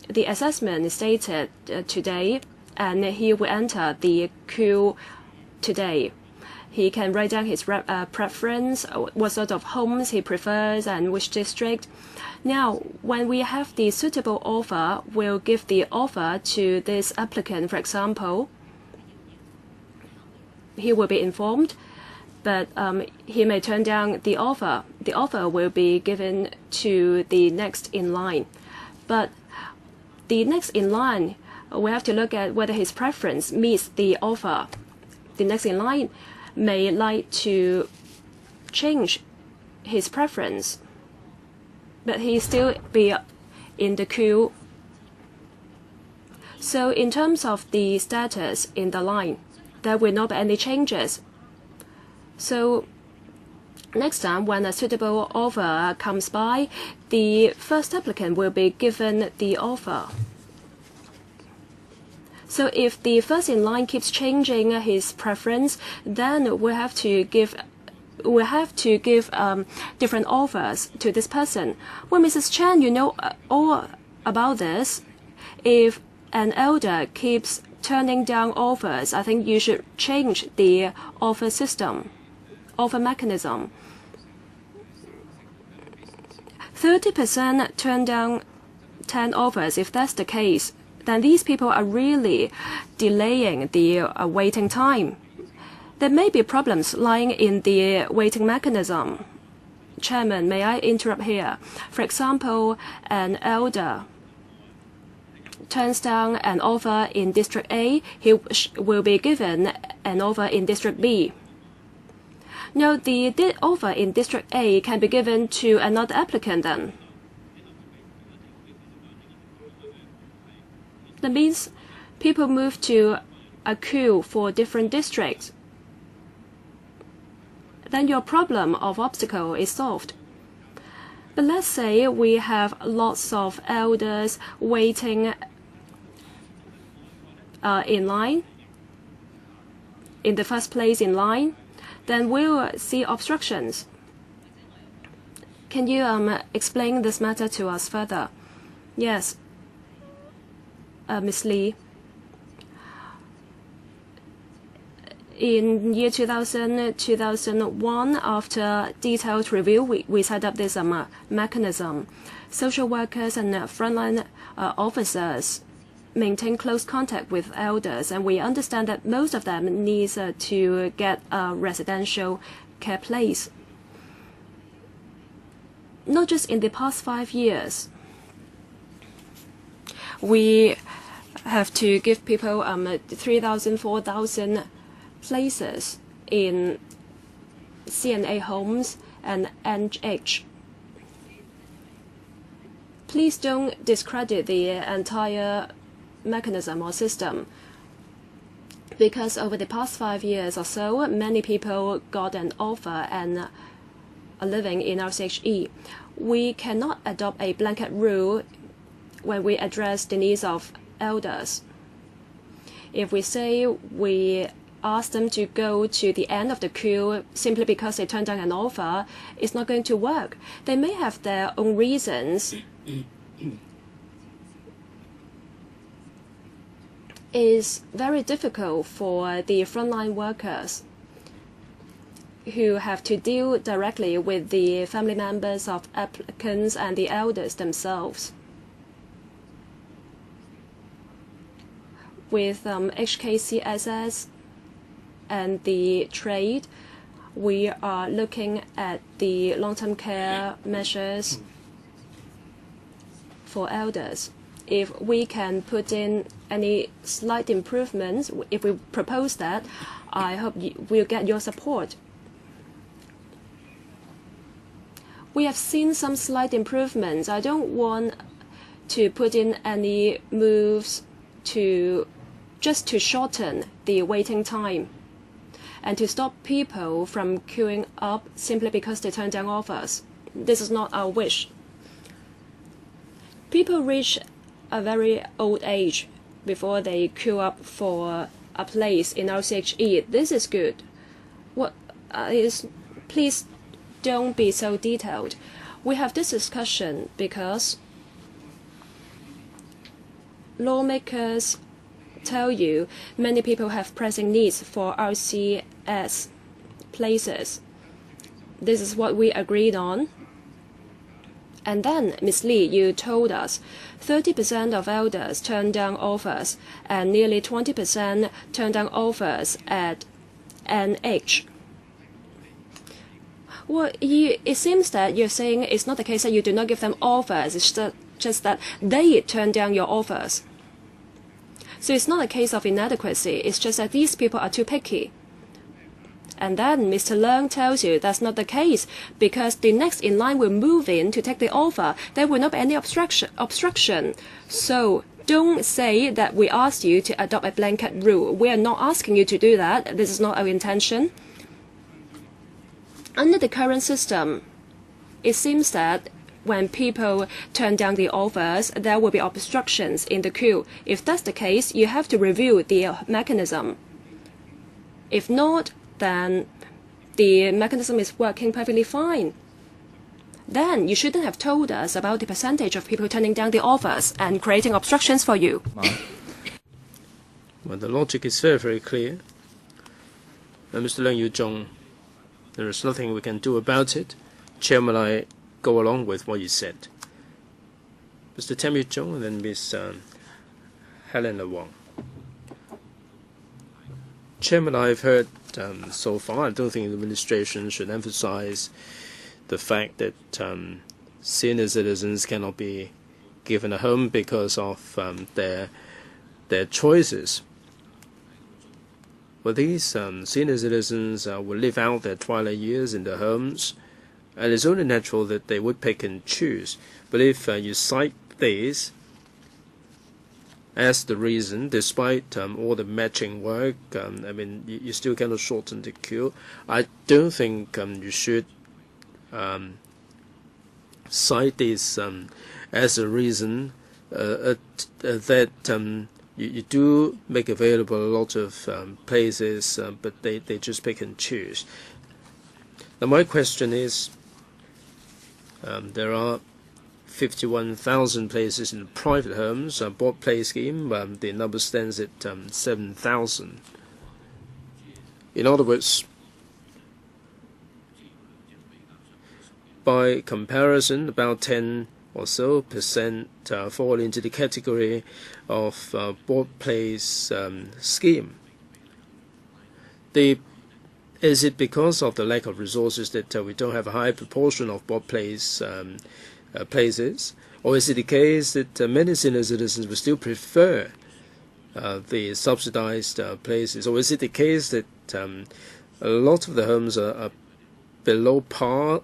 The assessment is stated today, and he will enter the queue today. He can write down his preference, what sort of homes he prefers, and which district. Now, when we have the suitable offer, we'll give the offer to this applicant, for example. He will be informed, but he may turn down the offer. The offer will be given to the next in line. But the next in line, we have to look at whether his preference meets the offer. The next in line may like to change his preference, but he still be in the queue. So in terms of the status in the line, there will not be any changes. So next time when a suitable offer comes by, the first applicant will be given the offer. So if the first in line keeps changing his preference, then we have to give different offers to this person. Well, Mrs. Chen, you know all about this. If an elder keeps turning down offers, I think you should change the offer system, offer mechanism. 30% turn down 10 offers. If that's the case, then these people are really delaying the waiting time. There may be problems lying in the waiting mechanism. Chairman, may I interrupt here? For example, an elder turns down an offer in District A, he will be given an offer in District B. No, the offer in District A can be given to another applicant then. That means people move to a queue for different districts. Then your problem of obstacle is solved. But let's say we have lots of elders waiting in line, in the first place in line, then we'll see obstructions. Can you explain this matter to us further? Yes. Ms. Lee. In year 2000, 2001, after detailed review, we set up this mechanism. Social workers and frontline officers maintain close contact with elders, and we understand that most of them need to get a residential care place. Not just in the past 5 years. We have to give people 3,000, 4,000 places in CNA homes and NH. Please don't discredit the entire mechanism or system, because over the past 5 years or so, many people got an offer and are living in RCHE. We cannot adopt a blanket rule when we address the needs of elders. If we say we ask them to go to the end of the queue simply because they turned down an offer, it's not going to work. They may have their own reasons. It's very difficult for the frontline workers who have to deal directly with the family members of applicants and the elders themselves. With HKCSS and the trade, we are looking at the long-term care measures for elders. If we can put in any slight improvements, if we propose that, I hope we'll get your support. We have seen some slight improvements. I don't want to put in any moves just to shorten the waiting time and to stop people from queuing up simply because they turn down offers. This is not our wish. People reach a very old age before they queue up for a place in our CHE. This is good. Please don't be so detailed. We have this discussion because lawmakers tell you many people have pressing needs for RCS places. This is what we agreed on. And then, Ms. Lee, you told us 30% of elders turn down offers and nearly 20% turn down offers at NH. Well, it seems that you're saying it's not the case that you do not give them offers, it's just that they turn down your offers. So it's not a case of inadequacy, it's just that these people are too picky. And then Mr. Leung tells you that's not the case because the next in line will move in to take the offer. There will not be any obstruction. So don't say that we asked you to adopt a blanket rule. We are not asking you to do that. This is not our intention. Under the current system, it seems that when people turn down the offers, there will be obstructions in the queue. If that's the case, you have to review the mechanism. If not, then the mechanism is working perfectly fine. Then you shouldn't have told us about the percentage of people turning down the offers and creating obstructions for you. Well, the logic is very, very clear. Mr. Leung Yu-jung, there is nothing we can do about it. Chairman, I go along with what you said. Mr. Tam Yu-jung and then Ms. Helena Wong. Chairman, I've heard so far, I don't think the administration should emphasize the fact that senior citizens cannot be given a home because of their choices. Well, these senior citizens will live out their twilight years in their homes, and it's only natural that they would pick and choose. But if you cite these as the reason, despite all the matching work, I mean, you still cannot shorten the queue. I don't think you should cite this as a reason that you do make available a lot of places, but they just pick and choose. Now, my question is, there are 51,000 places in private homes, bought place scheme, the number stands at 7,000. In other words, by comparison, about 10% or so fall into the category of bought place scheme. Is it because of the lack of resources that we don't have a high proportion of bought place places, or is it the case that many senior citizens will still prefer the subsidized places, or is it the case that a lot of the homes are below par,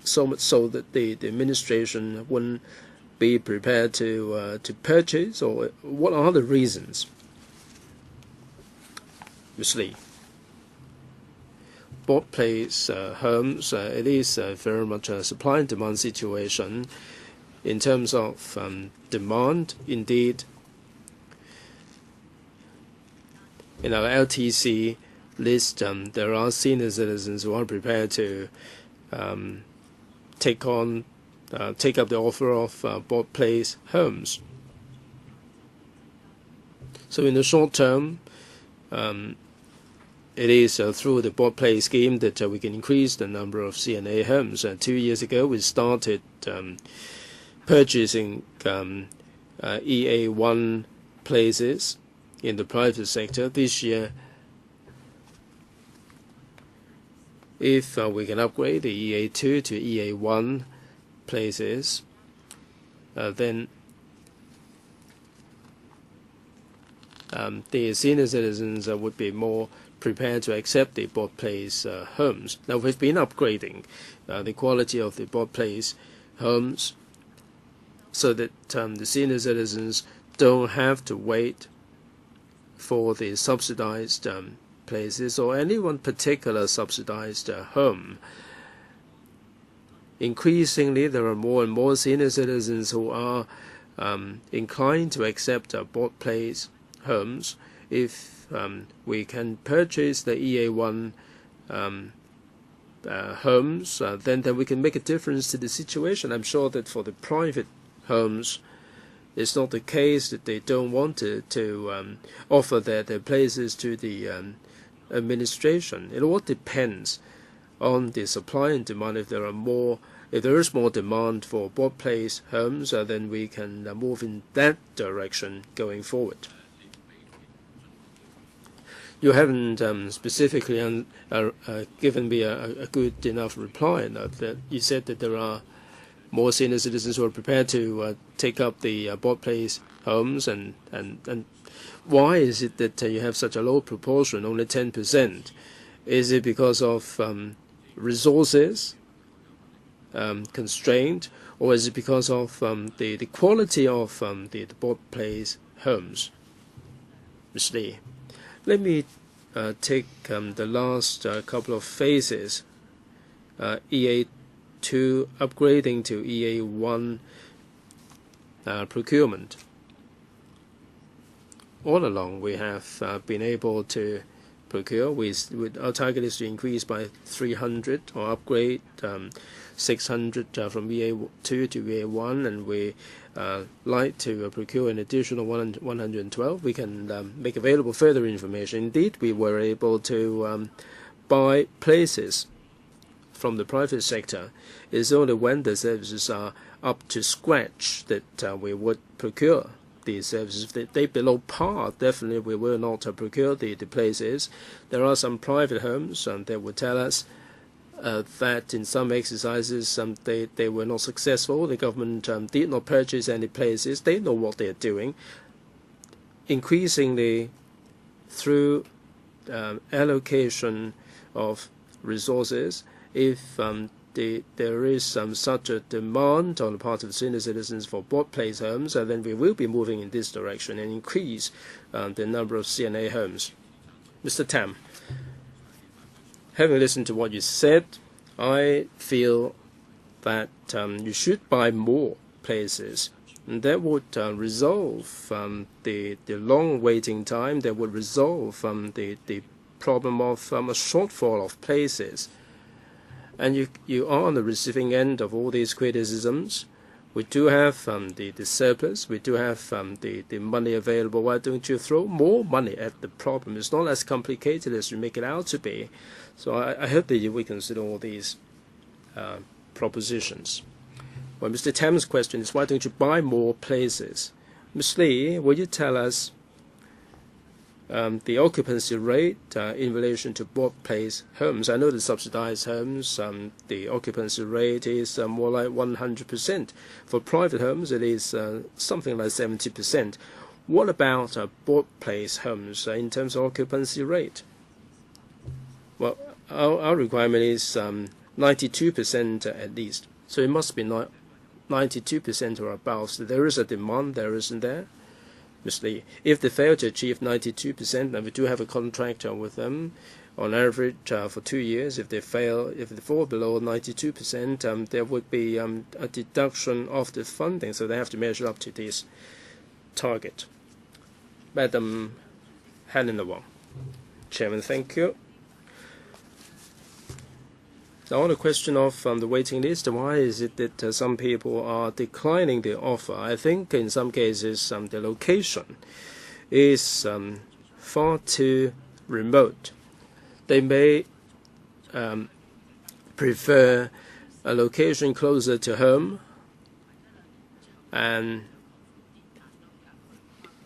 so much so that the administration wouldn't be prepared to purchase, or what are the reasons? Ms. Lee. Bought place homes, it is very much a supply and demand situation. In terms of demand, indeed, in our LTC list, there are senior citizens who are prepared to take up the offer of bought place homes. So in the short term, it is through the bought place scheme that we can increase the number of CNA homes. 2 years ago, we started purchasing EA1 places in the private sector. This year, if we can upgrade the EA2 to EA1 places, then the senior citizens would be more prepared to accept the bought place homes. Now, we've been upgrading the quality of the bought place homes so that the senior citizens don't have to wait for the subsidized places or any one particular subsidized home. Increasingly, there are more and more senior citizens who are inclined to accept board place homes. If we can purchase the EA1 homes, then we can make a difference to the situation. I'm sure that for the private homes, it's not the case that they don't want to offer their places to the administration. It all depends on the supply and demand. If there is more demand for board place homes, then we can move in that direction going forward. You haven't specifically given me a good enough reply. That you said that there are more senior citizens who are prepared to take up the board place homes, and why is it that you have such a low proportion, only 10%? Is it because of resources constraint, or is it because of the quality of the board place homes? Ms. Lee, let me take the last couple of phases, EA2 upgrading to EA1 procurement. All along, we have been able to procure. Our target is to increase by 300 or upgrade 600 from EA2 to EA1, and we like to procure an additional 112. We can make available further information. Indeed, we were able to buy places from the private sector. It's only when the services are up to scratch that we would procure these services. If they below par, definitely we will not procure the places. There are some private homes that would tell us that in some exercises they were not successful. The government did not purchase any places. They know what they are doing. Increasingly, through allocation of resources, if there is such a demand on the part of senior citizens for board place homes, then we will be moving in this direction and increase the number of CNA homes. Mr. Tam, having listened to what you said, I feel that you should buy more places. And that would resolve the long waiting time. That would resolve the problem of a shortfall of places. And you are on the receiving end of all these criticisms. We do have the surplus. We do have the money available. Why don't you throw more money at the problem? It's not as complicated as you make it out to be. So I hope that you will consider all these propositions. Well, Mr. Tam's question is, why don't you buy more places? Ms. Lee, will you tell us the occupancy rate in relation to board place homes? I know the subsidized homes, the occupancy rate is more like 100%. For private homes, it is something like 70%. What about board place homes in terms of occupancy rate? Well, our requirement is 92% at least. So it must be 92% or above. So there is a demand, there isn't there? Ms. Lee, if they fail to achieve 92%, then we do have a contract with them on average for 2 years. If they fall below 92%, there would be a deduction of the funding, so they have to measure up to this target. Madam Helena Wong. Chairman, thank you. Now, on the question of the waiting list, why is it that some people are declining the offer? I think in some cases the location is far too remote. They may prefer a location closer to home, and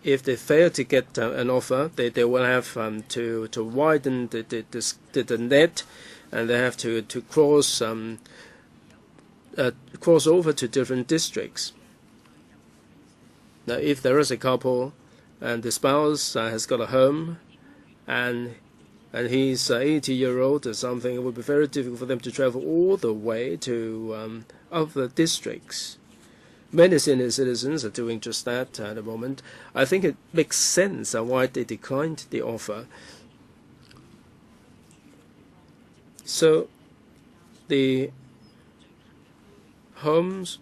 if they fail to get an offer, they will have to widen the net, and they have to cross over to different districts. Now, if there is a couple and the spouse has got a home and he's 80-year-old or something, it would be very difficult for them to travel all the way to other districts. Many senior citizens are doing just that at the moment. I think it makes sense why they declined the offer. So the homes,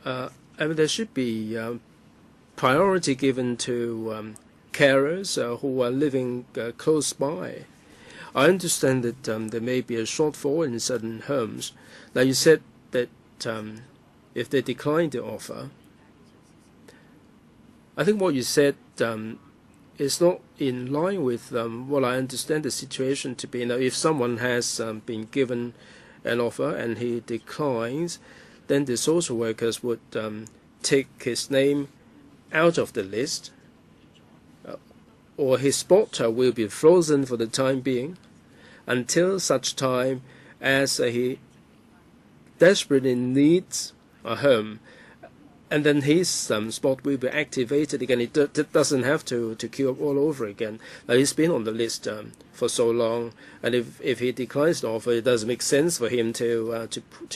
there should be priority given to carers who are living close by. I understand that there may be a shortfall in certain homes. Now, you said that if they decline the offer, I think what you said is not in line with what I understand the situation to be. Now, if someone has been given an offer and he declines, then the social workers would take his name out of the list, or his spot will be frozen for the time being until such time as he desperately needs a home, and then his spot will be activated again. It doesn't have to queue up all over again. Now, he's been on the list for so long, and if he declines the offer, it doesn't make sense for him to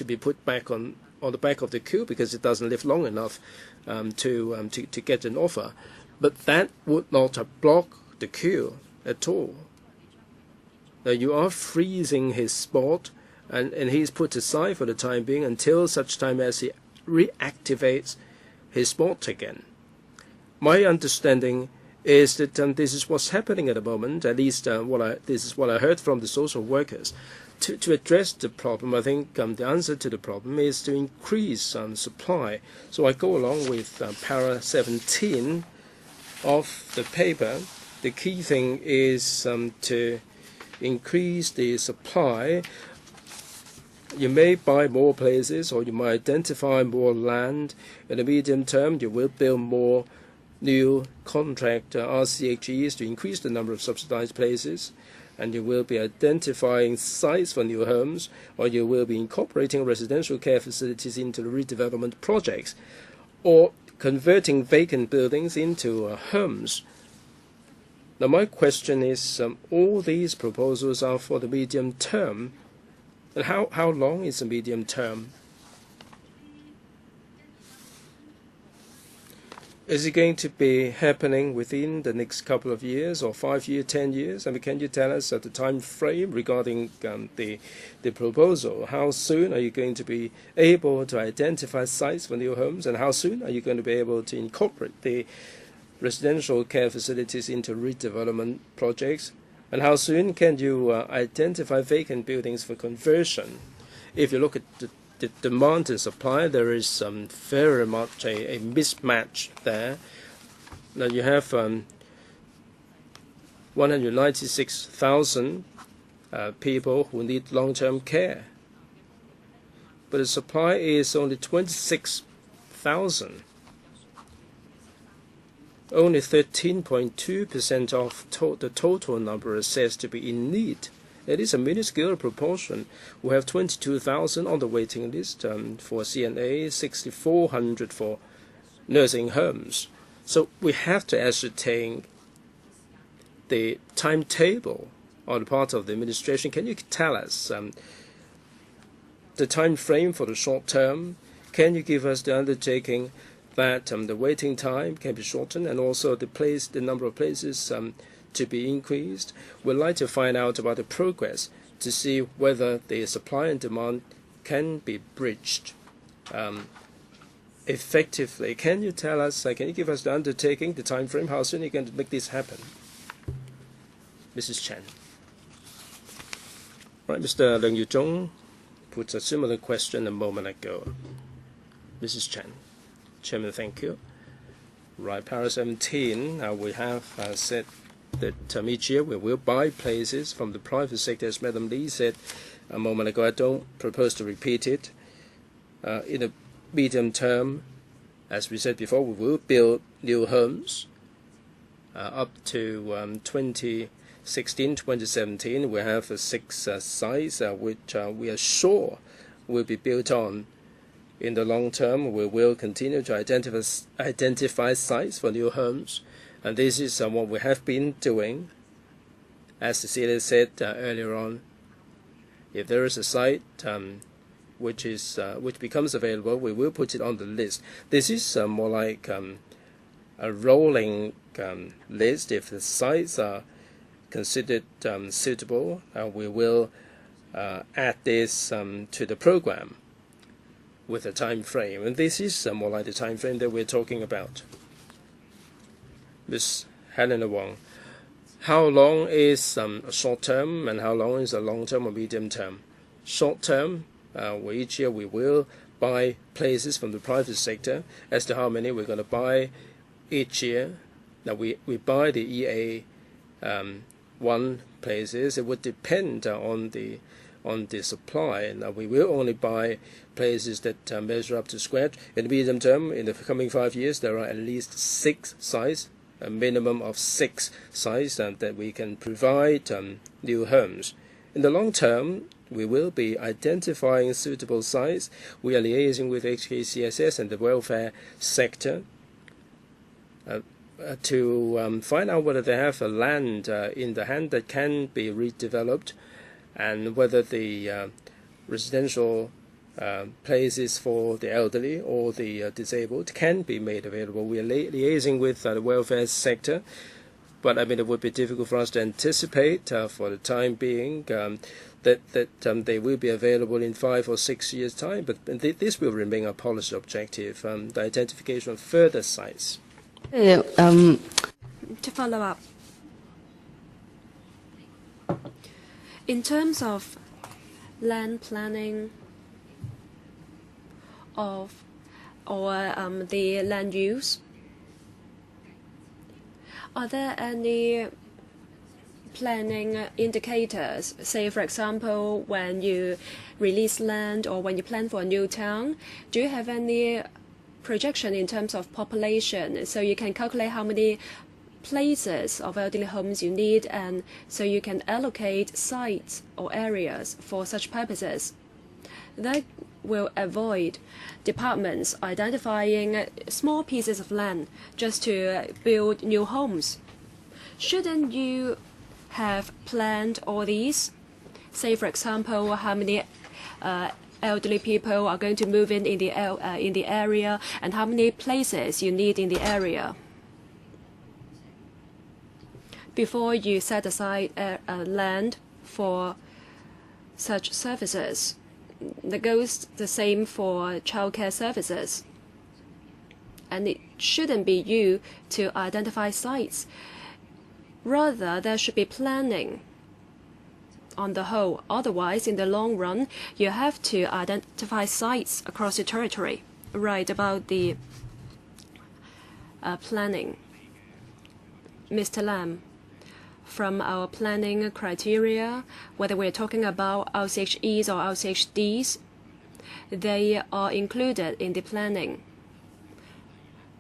be put back on the back of the queue, because it doesn't live long enough to get an offer. But that would not block the queue at all. Now, you are freezing his spot, and he's put aside for the time being until such time as he reactivates his spot again. My understanding is that this is what's happening at the moment. At least this is what I heard from the social workers. To address the problem, I think the answer to the problem is to increase supply. So I go along with para 17 of the paper. The key thing is to increase the supply. You may buy more places, or you might identify more land. In the medium term, you will build more new contract RCHEs to increase the number of subsidized places, and you will be identifying sites for new homes, or you will be incorporating residential care facilities into the redevelopment projects, or converting vacant buildings into homes. Now, my question is, all these proposals are for the medium term. And how long is the medium term? Is it going to be happening within the next couple of years, or 5 years, 10 years? I mean, can you tell us the time frame regarding the proposal? How soon are you going to be able to identify sites for new homes, and how soon are you going to be able to incorporate the residential care facilities into redevelopment projects? And how soon can you identify vacant buildings for conversion? If you look at the demand and supply, there is very much a mismatch there. Now, you have 196,000 people who need long-term care, but the supply is only 26,000. Only 13.2% of the total number is said to be in need. It is a minuscule proportion. We have 22,000 on the waiting list for CNA, 6,400 for nursing homes. So we have to ascertain the timetable on the part of the administration. Can you tell us the time frame for the short term? Can you give us the undertaking that the waiting time can be shortened, and also the number of places to be increased? We'd like to find out about the progress to see whether the supply and demand can be bridged effectively. Can you tell us, can you give us the undertaking, the time frame, how soon you're going to make this happen? Mrs. Chen. Right, Mr. Leung Yu-zhong put a similar question a moment ago. Mrs. Chen. Chairman, thank you. Right, para 17, we have said that each year we will buy places from the private sector, as Madam Lee said a moment ago. I don't propose to repeat it. In the medium term, as we said before, we will build new homes up to 2016, 2017. We have 6 sites which we are sure will be built on. In the long term, we will continue to identify sites for new homes, and this is what we have been doing. As Cecilia said earlier on, if there is a site which becomes available, we will put it on the list. This is more like a rolling list. If the sites are considered suitable, we will add this to the program with a time frame. And this is more like the time frame that we're talking about. Ms. Helena Wong, how long is a short term and how long is a long term or medium term? Short term, each year we will buy places from the private sector. As to how many we're going to buy each year, now we buy the EA 1 places. It would depend on the supply. Now we will only buy places that measure up to scratch. In the medium term, in the coming 5 years, there are at least 6 sites, a minimum of 6 sites that we can provide new homes. In the long term, we will be identifying suitable sites. We are liaising with HKCSS and the welfare sector to find out whether they have a land in the hand that can be redeveloped, and whether the residential places for the elderly or the disabled can be made available. We are liaising with the welfare sector, but I mean it would be difficult for us to anticipate for the time being that they will be available in 5 or 6 years' time. But this will remain a policy objective, the identification of further sites. To follow up, in terms of land planning or the land use, are there any planning indicators? Say, for example, when you release land or when you plan for a new town, do you have any projection in terms of population, so you can calculate how many places of elderly homes you need, and so you can allocate sites or areas for such purposes? That will avoid departments identifying small pieces of land just to build new homes. Shouldn't you have planned all these? Say, for example, how many elderly people are going to move in the area, and how many places you need in the area before you set aside land for such services. That goes the same for childcare services. And it shouldn't be you to identify sites. Rather, there should be planning on the whole. Otherwise, in the long run, you have to identify sites across the territory. Right, about the planning. Mr. Lam, from our planning criteria, whether we're talking about RCHEs or RCHDs, they are included in the planning.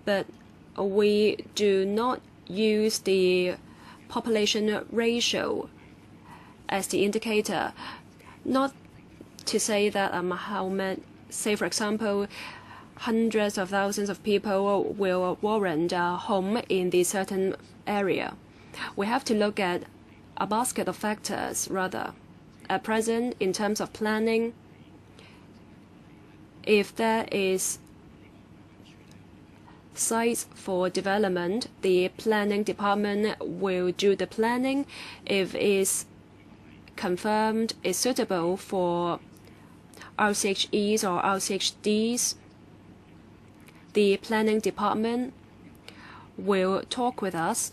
But we do not use the population ratio as the indicator. Not to say that how many, say for example, hundreds of thousands of people will warrant a home in the certain area. We have to look at a basket of factors rather. At present, in terms of planning, if there is sites for development, the planning department will do the planning. If it's confirmed is suitable for RCHEs or RCHDs, the planning department will talk with us.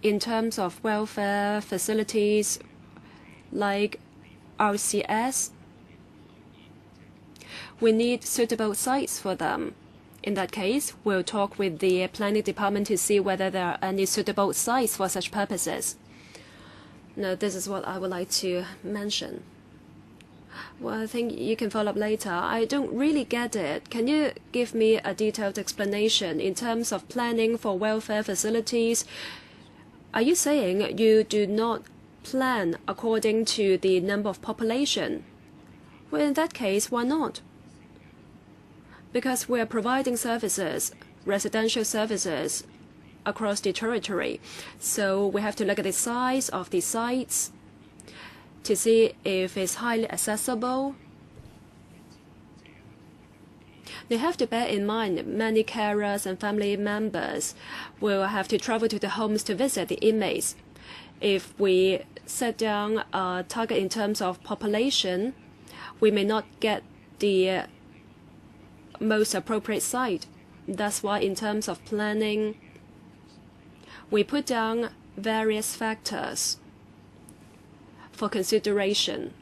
In terms of welfare facilities like RCS, we need suitable sites for them. In that case, we'll talk with the planning department to see whether there are any suitable sites for such purposes. Now, this is what I would like to mention. Well, I think you can follow up later. I don't really get it. Can you give me a detailed explanation in terms of planning for welfare facilities? Are you saying you do not plan according to the number of population? Well, in that case, why not? Because we are providing services, residential services, across the territory. So we have to look at the size of the sites to see if it's highly accessible. They have to bear in mind many carers and family members will have to travel to the homes to visit the inmates. If we set down a target in terms of population, we may not get the most appropriate site. That's why in terms of planning, we put down various factors for consideration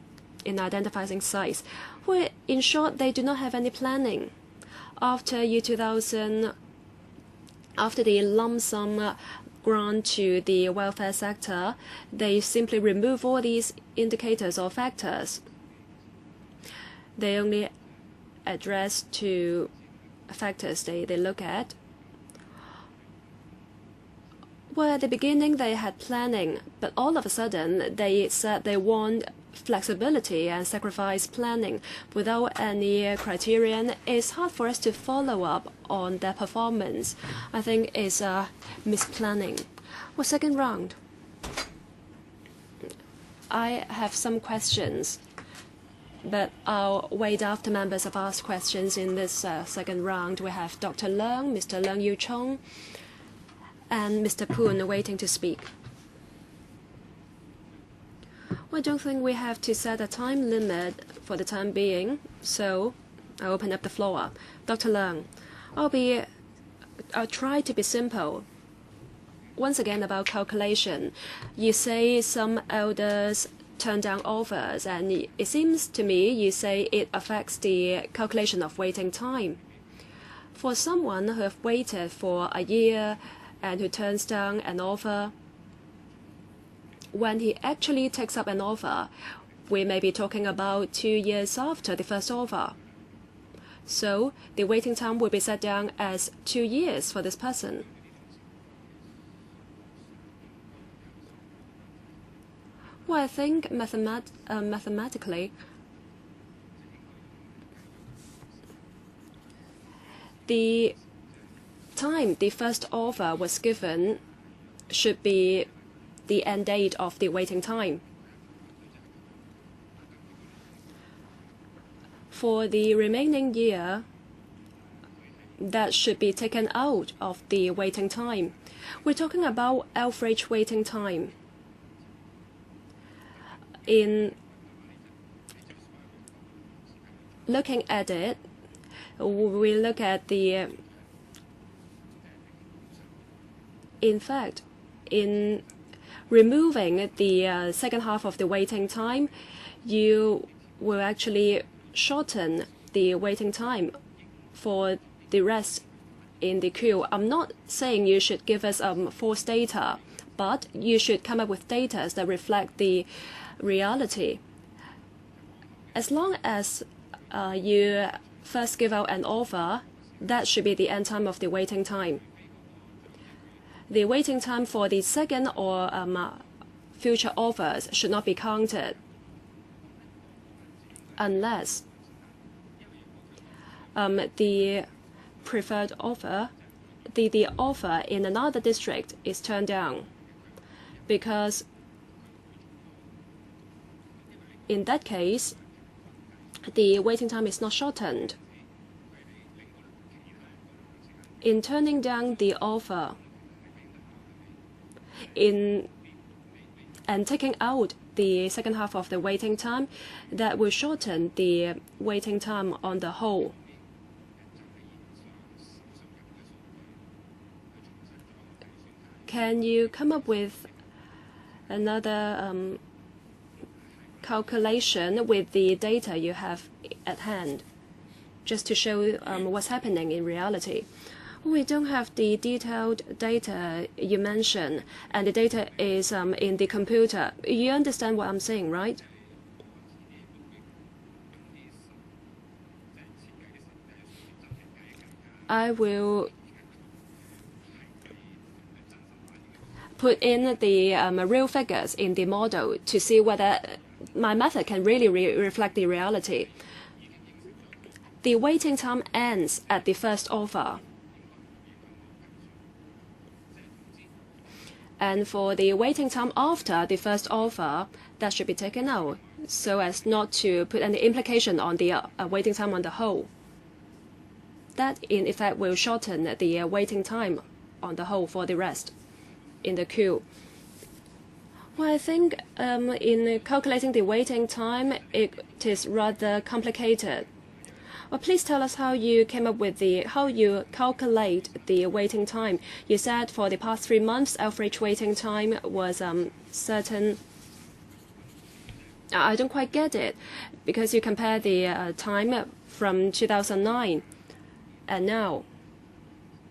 in identifying sites. Well, in short, they do not have any planning. After year 2000, after the lump sum grant to the welfare sector, they simply remove all these indicators or factors. They only address two factors they look at. Well, at the beginning they had planning, but all of a sudden they said they want flexibility and sacrifice planning without any criterion. It's hard for us to follow up on their performance. I think it's misplanning. Well, second round. I have some questions, but I'll wait after members have asked questions in this second round. We have Dr. Leung, Mr. Leung Yu-chung, and Mr. Poon waiting to speak. I don't think we have to set a time limit for the time being, so I'll open up the floor. Dr. Leung, I'll try to be simple. Once again, about calculation. You say some elders turn down offers, and it seems to me you say it affects the calculation of waiting time. For someone who have waited for a year and who turns down an offer, when he actually takes up an offer, we may be talking about 2 years after the first offer. So the waiting time will be set down as 2 years for this person. Well, I think mathematically, the time the first offer was given should be the end date of the waiting time. For the remaining year, that should be taken out of the waiting time. We're talking about average waiting time. In looking at it, we look at the, in fact, in removing the second half of the waiting time, you will actually shorten the waiting time for the rest in the queue. I'm not saying you should give us false data, but you should come up with data that reflect the reality. As long as you first give out an offer, that should be the end time of the waiting time. The waiting time for the second or future offers should not be counted unless the preferred offer, the offer in another district is turned down, because in that case, the waiting time is not shortened. In turning down the offer, and taking out the second half of the waiting time, that will shorten the waiting time on the whole. Can you come up with another calculation with the data you have at hand, just to show what's happening in reality? We don't have the detailed data you mentioned, and the data is in the computer. You understand what I'm saying, right? I will put in the real figures in the model to see whether my method can really reflect the reality. The waiting time ends at the first offer. And for the waiting time after the first offer, that should be taken out so as not to put any implication on the waiting time on the whole. That, in effect, will shorten the waiting time on the whole for the rest in the queue. Well, I think in calculating the waiting time, it is rather complicated. Well, please tell us how you came up with how you calculate the waiting time. You said for the past 3 months, average waiting time was certain. I don't quite get it, because you compare the time from 2009 and now.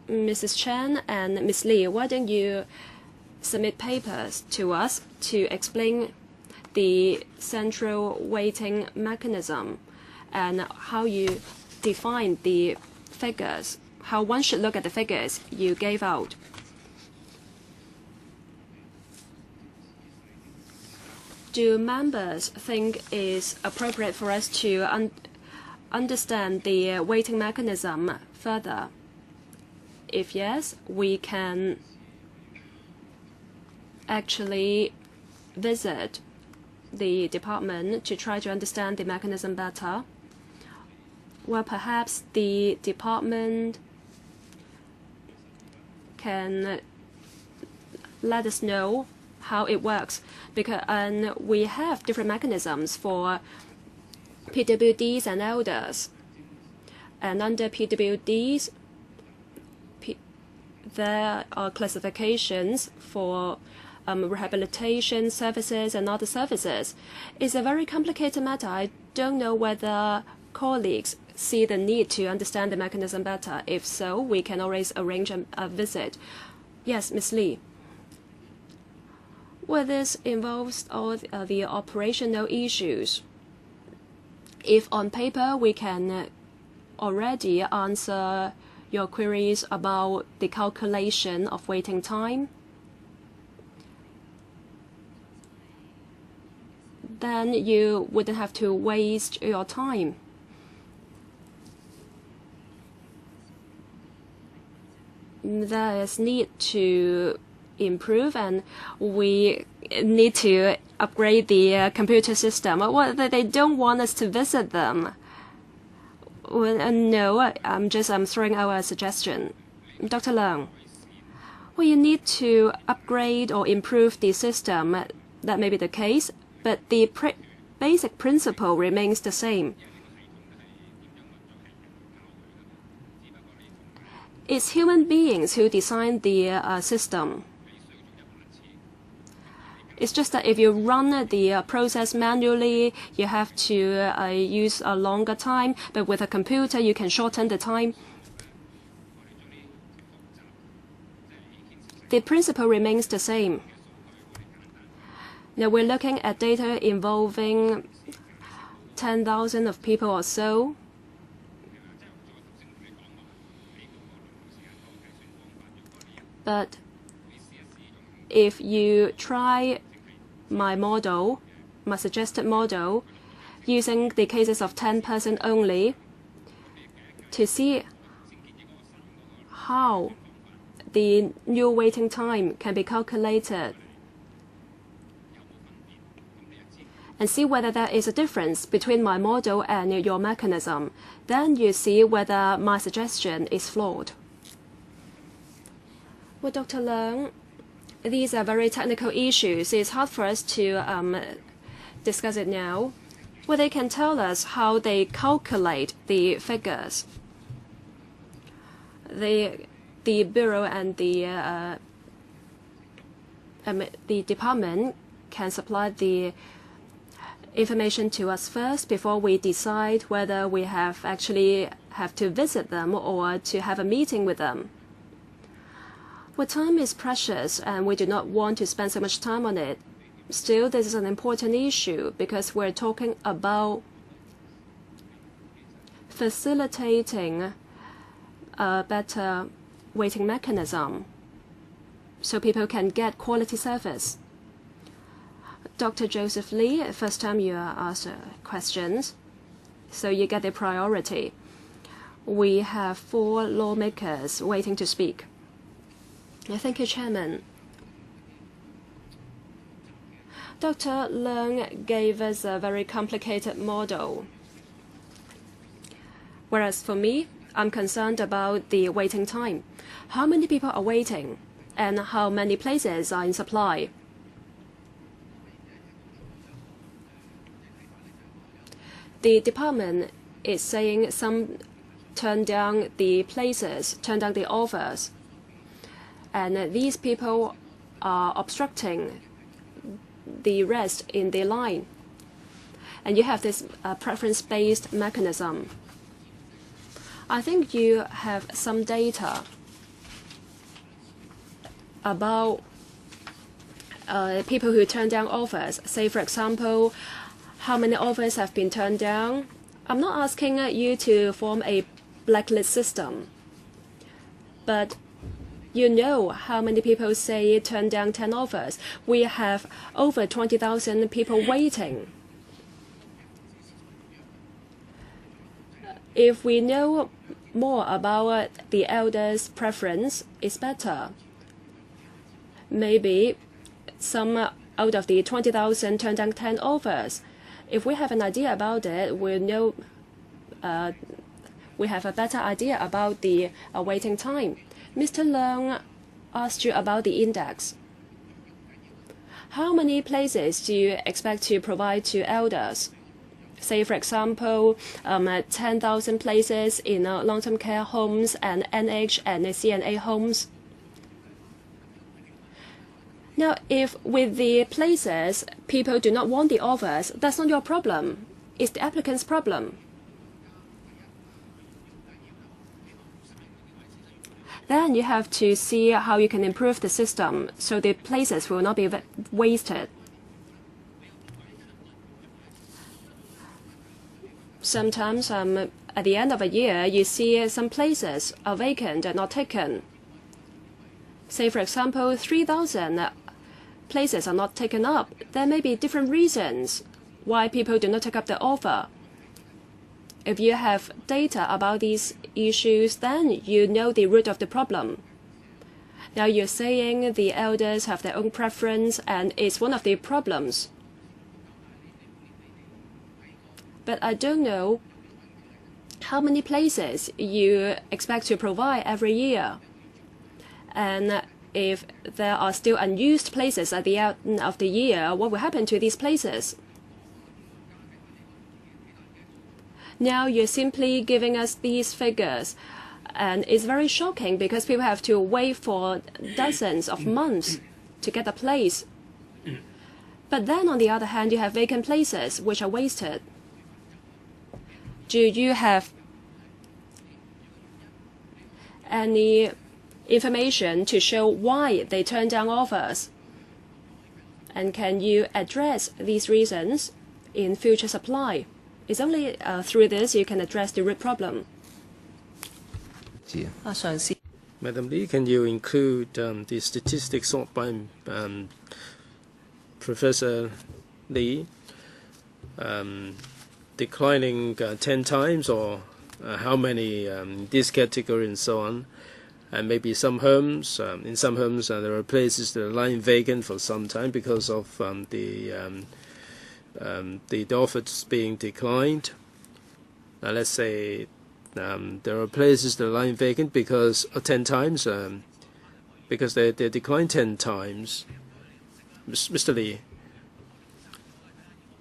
Mrs. Chen and Ms. Lee, why don't you submit papers to us to explain the central waiting mechanism and how you define the figures, how one should look at the figures you gave out. Do members think it's appropriate for us to understand the waiting mechanism further? If yes, we can actually visit the department to try to understand the mechanism better. Well, perhaps the department can let us know how it works, and we have different mechanisms for PWDs and elders. And under PWDs, there are classifications for rehabilitation services and other services. It's a very complicated matter. I don't know whether colleagues see the need to understand the mechanism better. If so, we can always arrange a visit. Yes, Ms. Lee. Well, this involves all the operational issues. If on paper we can already answer your queries about the calculation of waiting time, then you wouldn't have to waste your time. There is need to improve, and we need to upgrade the computer system. Well, they don't want us to visit them. Well, no, I'm throwing out a suggestion. Dr. Leung, well, you need to upgrade or improve the system. That may be the case, but the basic principle remains the same. It's human beings who design the system. It's just that if you run the process manually, you have to use a longer time, but with a computer, you can shorten the time. The principle remains the same. Now, we're looking at data involving 10,000 of people or so. But if you try my model, my suggested model, using the cases of 10% only, to see how the new waiting time can be calculated, and see whether there is a difference between my model and your mechanism, then you see whether my suggestion is flawed. Well, Dr. Leung, these are very technical issues. It's hard for us to discuss it now. Well, they can tell us how they calculate the figures. The bureau and the department can supply the information to us first before we decide whether we actually have to visit them or to have a meeting with them. Well, time is precious, and we do not want to spend so much time on it. Still, this is an important issue because we're talking about facilitating a better waiting mechanism so people can get quality service. Dr. Joseph Lee, first time you are asked questions, so you get the priority. We have 4 lawmakers waiting to speak. Thank you, Chairman. Dr. Leung gave us a very complicated model, whereas for me, I'm concerned about the waiting time. How many people are waiting, and how many places are in supply? The department is saying some turn down the places, turn down the offers, and these people are obstructing the rest in the line. And you have this preference-based mechanism. I think you have some data about people who turn down offers. Say, for example, how many offers have been turned down. I'm not asking you to form a blacklist system, but you know how many people say turn down 10 offers. We have over 20,000 people waiting. If we know more about the elders' preference, it's better. Maybe some out of the 20,000 turn down 10 offers. If we have an idea about it, we know we have a better idea about the waiting time. Mr. Leung asked you about the index. How many places do you expect to provide to elders? Say, for example, 10,000 places in long-term care homes and NH and CNA homes. Now, if with the places people do not want the offers, that's not your problem. It's the applicant's problem. Then you have to see how you can improve the system so the places will not be wasted. Sometimes at the end of a year, you see some places are vacant and not taken. Say, for example, 3,000 places are not taken up. There may be different reasons why people do not take up the offer. If you have data about these issues, then you know the root of the problem. Now you're saying the elders have their own preference and it's one of the problems. But I don't know how many places you expect to provide every year. And if there are still unused places at the end of the year, what will happen to these places? Now you're simply giving us these figures, and it's very shocking because people have to wait for dozens of months to get a place. But then on the other hand, you have vacant places which are wasted. Do you have any information to show why they turn down offers? And can you address these reasons in future supply? It's only through this you can address the root problem. Madam Lee, can you include the statistics sought by Professor Lee, declining 10 times or how many this category and so on? And maybe some homes, in some homes there are places that are lying vacant for some time because of the offers being declined. Now let's say there are places that are lying vacant because 10 times, because they declined 10 times. Mr. Lee,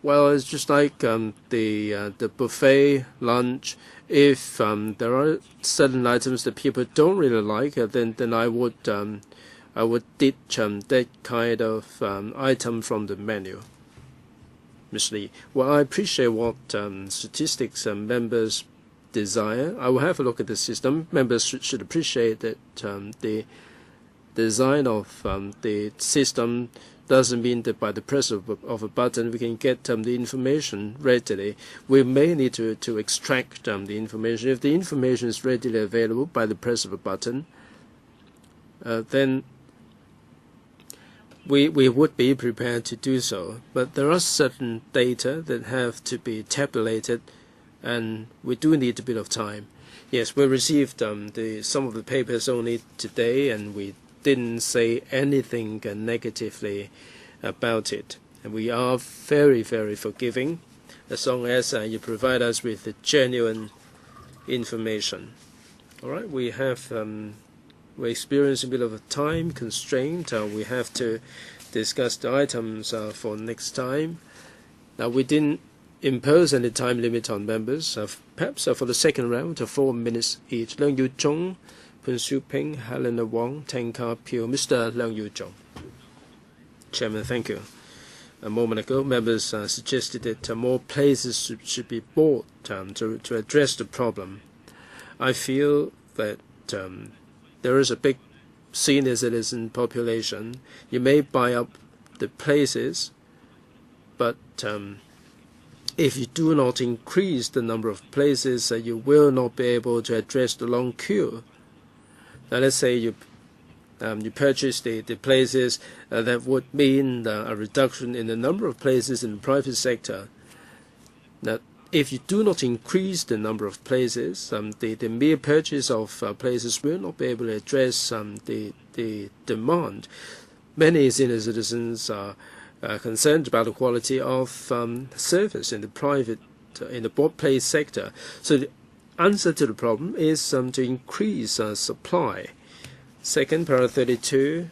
well, it's just like the buffet lunch. If there are certain items that people don't really like, then I would ditch that kind of item from the menu. Ms. Lee, well, I appreciate what statistics members desire. I will have a look at the system. Members should appreciate that the design of the system doesn't mean that by the press of a button we can get the information readily. We may need to extract the information. If the information is readily available by the press of a button, then we would be prepared to do so. But there are certain data that have to be tabulated, and we do need a bit of time. Yes, we received some of the papers only today, and we didn't say anything negatively about it. And we are very, very forgiving as long as you provide us with the genuine information. All right, we have we're experiencing a bit of a time constraint. We have to discuss the items for next time. Now, we didn't impose any time limit on members. Perhaps for the second round, 4 minutes each. Leung Yu-chung, Poon Siew-ping, Helena Wong, Teng Ka-piew. Mr. Leung Yu-chung. Chairman, thank you. A moment ago, members suggested that more places should be bought to address the problem. I feel that there is a big senior citizen population. You may buy up the places, but if you do not increase the number of places, you will not be able to address the long queue. Now, let's say you purchase the places, that would mean a reduction in the number of places in the private sector. Now, if you do not increase the number of places, the mere purchase of places will not be able to address the demand. Many senior citizens are concerned about the quality of service in the private, in the place sector. So the answer to the problem is to increase supply. Second, paragraph 32,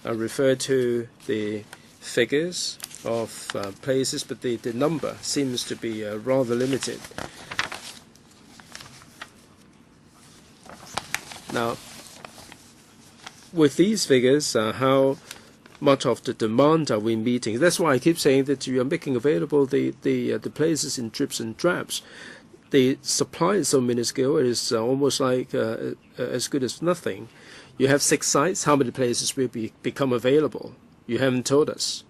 I refer to the figures of places, but the number seems to be rather limited. Now, with these figures, how much of the demand are we meeting? That's why I keep saying that you are making available the places in drips and drabs. The supply is so minuscule, it is almost like as good as nothing. You have 6 sites. How many places will become available? You haven't told us.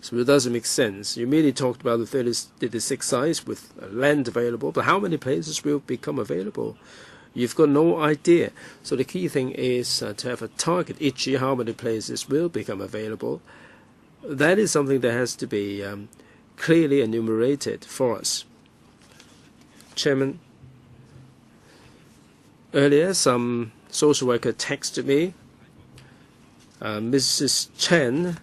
So it doesn't make sense. You merely talked about the 36 sites with land available, but how many places will become available? You've got no idea. So the key thing is to have a target each year, how many places will become available. That is something that has to be clearly enumerated for us. Chairman, earlier some social worker texted me. Mrs. Chen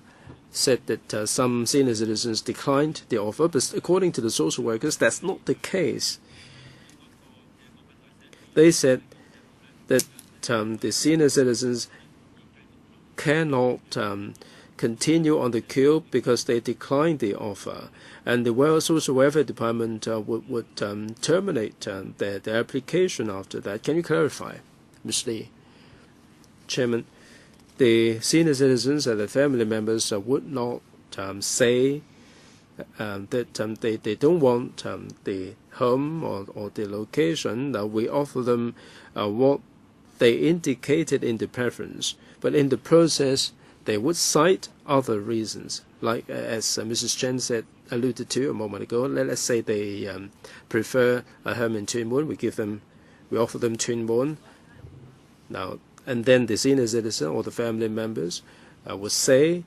said that some senior citizens declined the offer, but according to the social workers, that's not the case. They said that the senior citizens cannot continue on the queue because they declined the offer, and the social welfare department would terminate their application after that. Can you clarify, Ms. Lee? Chairman, the senior citizens and the family members would not say that they don't want the home or the location. We offer them what they indicated in the preference, but in the process they would cite other reasons, like as Mrs. Chen alluded to a moment ago. Let's say they prefer a home in Tuen Mun. We offer them Tuen Mun. Now, and then the senior citizen or the family members would say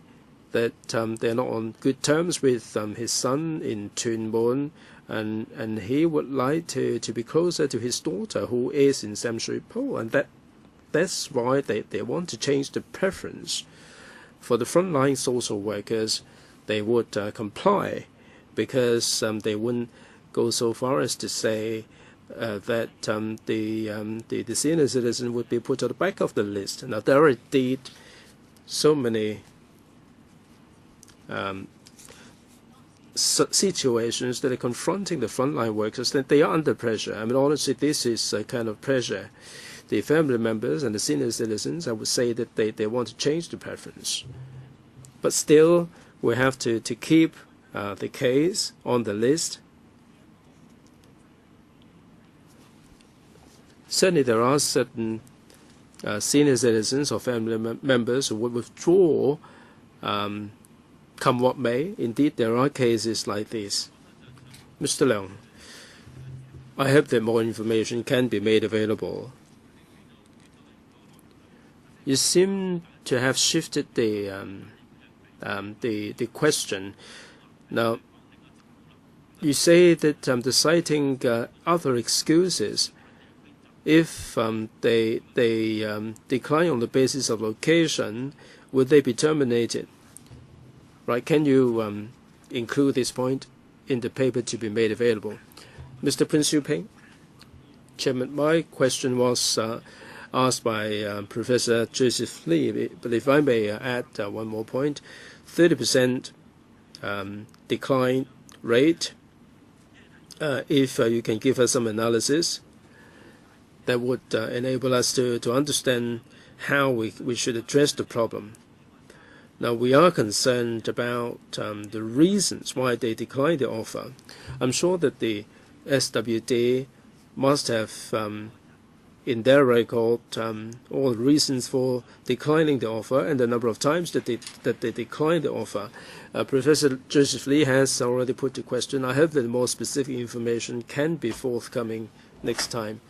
that they're not on good terms with his son in Tuen Mun, and he would like to be closer to his daughter who is in Sam Shui Po, and that's why they want to change the preference. For the frontline social workers, they would comply because they wouldn't go so far as to say that the senior citizen would be put at the back of the list. Now, there are indeed so many situations that are confronting the frontline workers that they are under pressure. I mean, honestly, this is a kind of pressure. The family members and the senior citizens, I would say that they want to change the preference. But still, we have to keep the case on the list. Certainly, there are certain senior citizens or family members who would withdraw come what may. Indeed, there are cases like this. Mr. Leung, I hope that more information can be made available. You seem to have shifted the question. Now, you say that the citing other excuses, if they decline on the basis of location, would they be terminated? Right? Can you include this point in the paper to be made available? Mr. Prince Ping, Chairman, my question was asked by Professor Joseph Lee, but if I may add one more point, 30% decline rate. If you can give us some analysis that would enable us to understand how we should address the problem. Now, we are concerned about the reasons why they declined the offer. I'm sure that the SWD must have in their record all the reasons for declining the offer and the number of times that they declined the offer. Professor Joseph Lee has already put the question. I hope that more specific information can be forthcoming next time.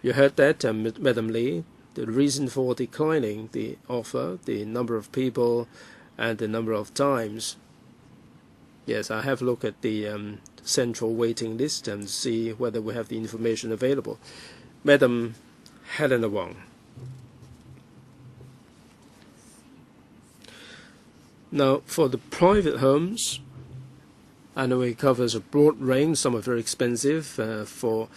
You heard that, Madam Lee, the reason for declining the offer, the number of people, and the number of times. Yes, I have looked at the central waiting list and see whether we have the information available. Madam Helena Wong. Now, for the private homes, I know it covers a broad range. Some are very expensive for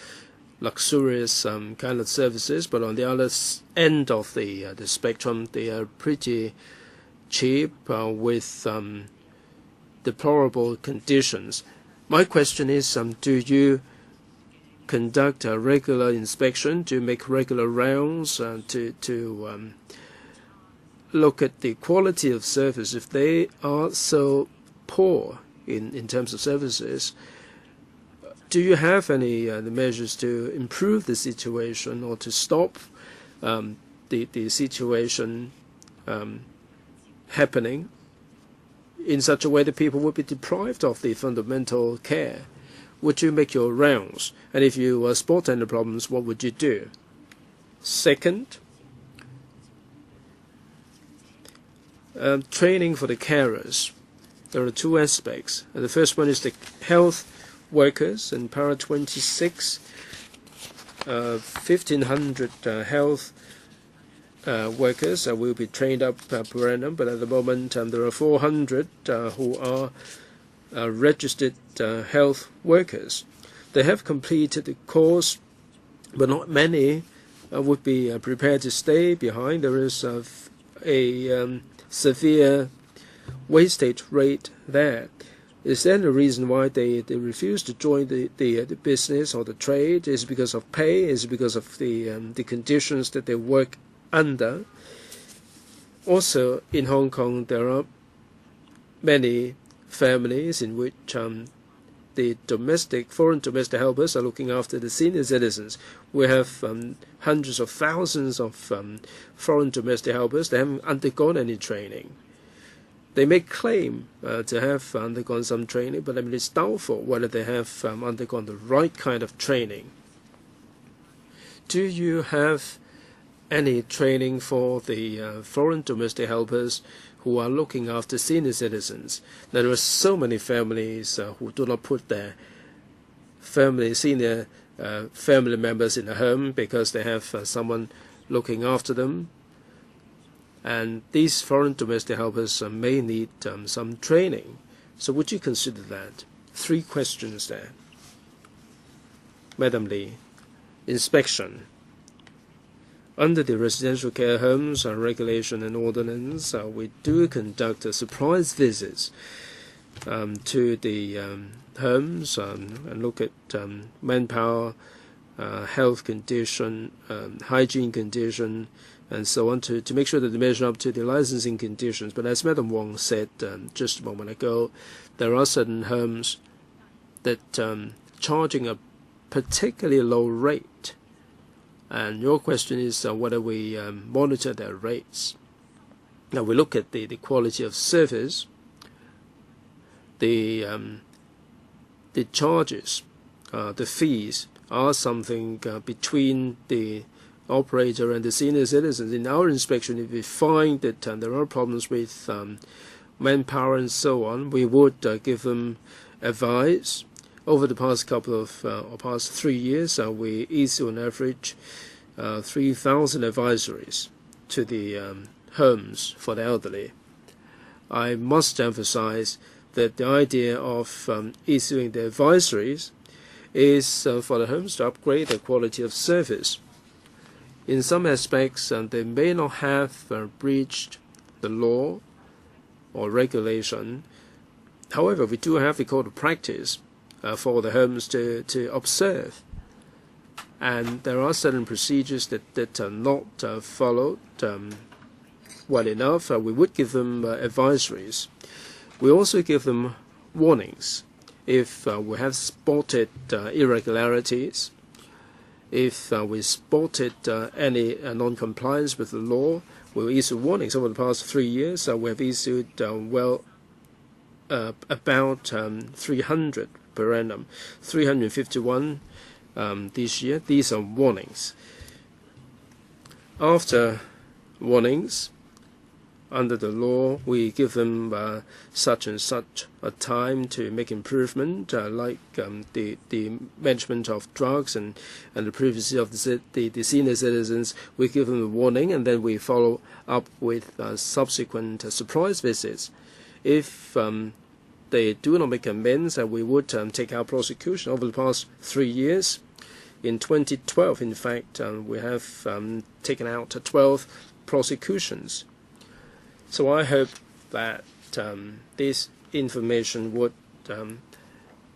luxurious kind of services, but on the other end of the spectrum, they are pretty cheap with deplorable conditions. My question is, do you conduct a regular inspection, to make regular rounds, to look at the quality of service? If they are so poor in terms of services, do you have any measures to improve the situation or to stop the situation happening in such a way that people would be deprived of the fundamental care? Would you make your rounds? And if you spot any problems, what would you do? Second, training for the carers. There are two aspects. The first one is the health workers. In para 26, 1,500 health workers will be trained up per annum, but at the moment there are 400 who are registered health workers. They have completed the course, but not many would be prepared to stay behind. There is a severe wastage rate there. Is there any reason why they refuse to join the business or the trade? Is it because of pay? Is it because of the conditions that they work under? Also, in Hong Kong, there are many families in which the foreign domestic helpers are looking after the senior citizens. We have hundreds of thousands of foreign domestic helpers. They haven't undergone any training. They may claim to have undergone some training, but it's doubtful whether they have undergone the right kind of training. Do you have any training for the foreign domestic helpers who are looking after senior citizens? Now, there are so many families who do not put their senior family members in a home because they have someone looking after them. And these foreign domestic helpers may need some training. So would you consider that? 3 questions there. Madam Lee, inspection. Under the Residential Care Homes Regulation and Ordinance, we do conduct surprise visits to the homes and look at manpower, health condition, hygiene condition, and so on, to make sure that they measure up to the licensing conditions. But as Madam Wong said just a moment ago, there are certain homes that charging a particularly low rate. And your question is whether we monitor their rates. Now, we look at the quality of service, the charges, the fees are something between the operator and the senior citizens. In our inspection, if we find that there are problems with manpower and so on, we would give them advice. Over the past past 3 years, we issue on average 3,000 advisories to the homes for the elderly. I must emphasize that the idea of issuing the advisories is for the homes to upgrade the quality of service. In some aspects, they may not have breached the law or regulation. However, we do have the code of practice for the homes to observe. And there are certain procedures that are not followed well enough. We would give them advisories. We also give them warnings if we have spotted irregularities. If we spotted any non-compliance with the law, we will issue warnings. Over the past 3 years, we have issued about 300 per annum, 351 this year. These are warnings. After warnings, under the law, we give them such and such a time to make improvement, like the management of drugs and the privacy of the senior citizens. We give them a warning, and then we follow up with subsequent surprise visits. If they do not make amends, we would take out prosecution. Over the past 3 years, in 2012, in fact, we have taken out 12 prosecutions. So I hope that this information would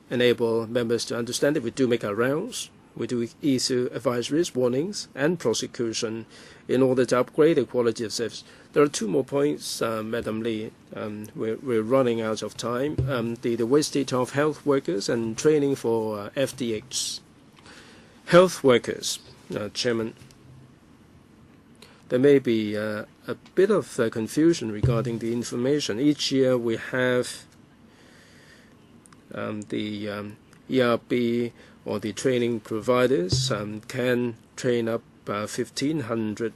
enable members to understand that we do make our rounds. We do issue advisories, warnings, and prosecution in order to upgrade the quality of service. There are 2 more points, Madam Lee. We're running out of time. The wastage of health workers and training for FDHs. Health workers, Chairman. There may be a bit of confusion regarding the information. Each year we have the ERB or the training providers can train up 1,500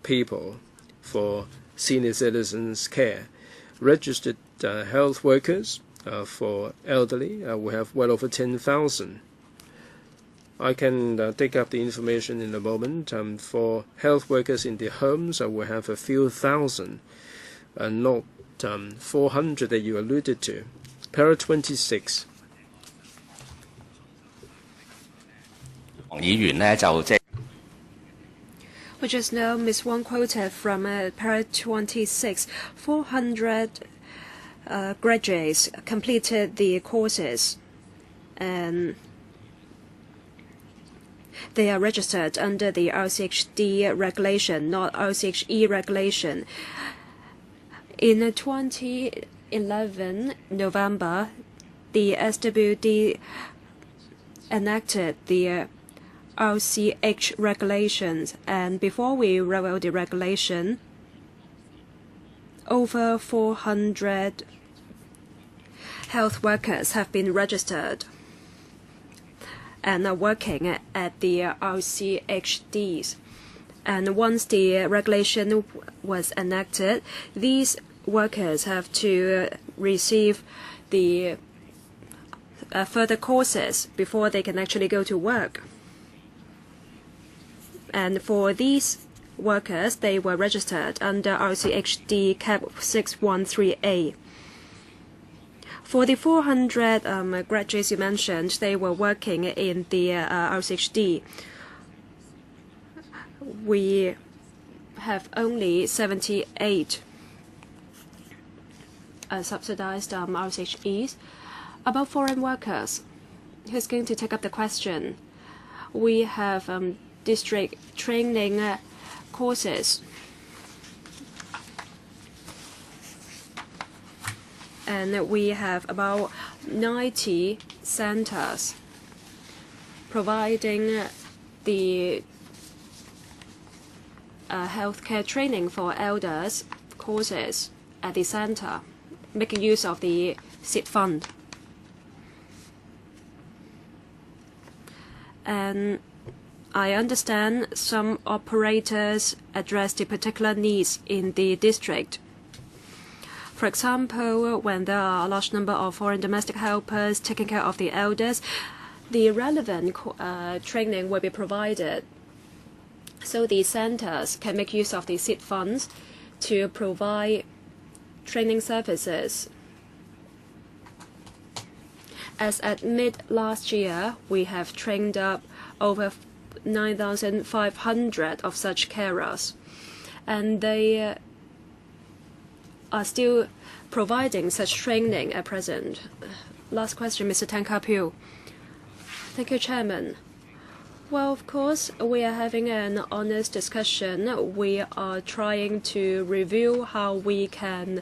people for senior citizens care. Registered health workers for elderly, we have well over 10,000. I can take up the information in a moment. For health workers in the homes, we have a few thousand, not 400 that you alluded to. Para 26. We just know Ms. Wang quoted from Para 26, 400 graduates completed the courses, and they are registered under the RCHD regulation, not RCHE regulation. In 2011, November, the SWD enacted the RCH regulations, and before we roll out the regulation, over 400 health workers have been registered and are working at the RCHDs. And once the regulation was enacted, these workers have to receive the further courses before they can actually go to work. And for these workers, they were registered under RCHD Cap 613A. For the 400 graduates you mentioned, they were working in the RCHD. We have only 78 subsidized RCHEs. About foreign workers, who's going to take up the question? We have district training courses. And we have about 90 centers providing the healthcare training for elders courses at the center, making use of the seed fund. And I understand some operators address the particular needs in the district. For example, when there are a large number of foreign domestic helpers taking care of the elders, the relevant training will be provided. So the centers can make use of the seed funds to provide training services. As at mid last year, we have trained up over 9,500 of such carers, and they are still providing such training at present. Last question, Mr. Tan Ka-piu. Thank you, Chairman. Well, of course, we are having an honest discussion. We are trying to review how we can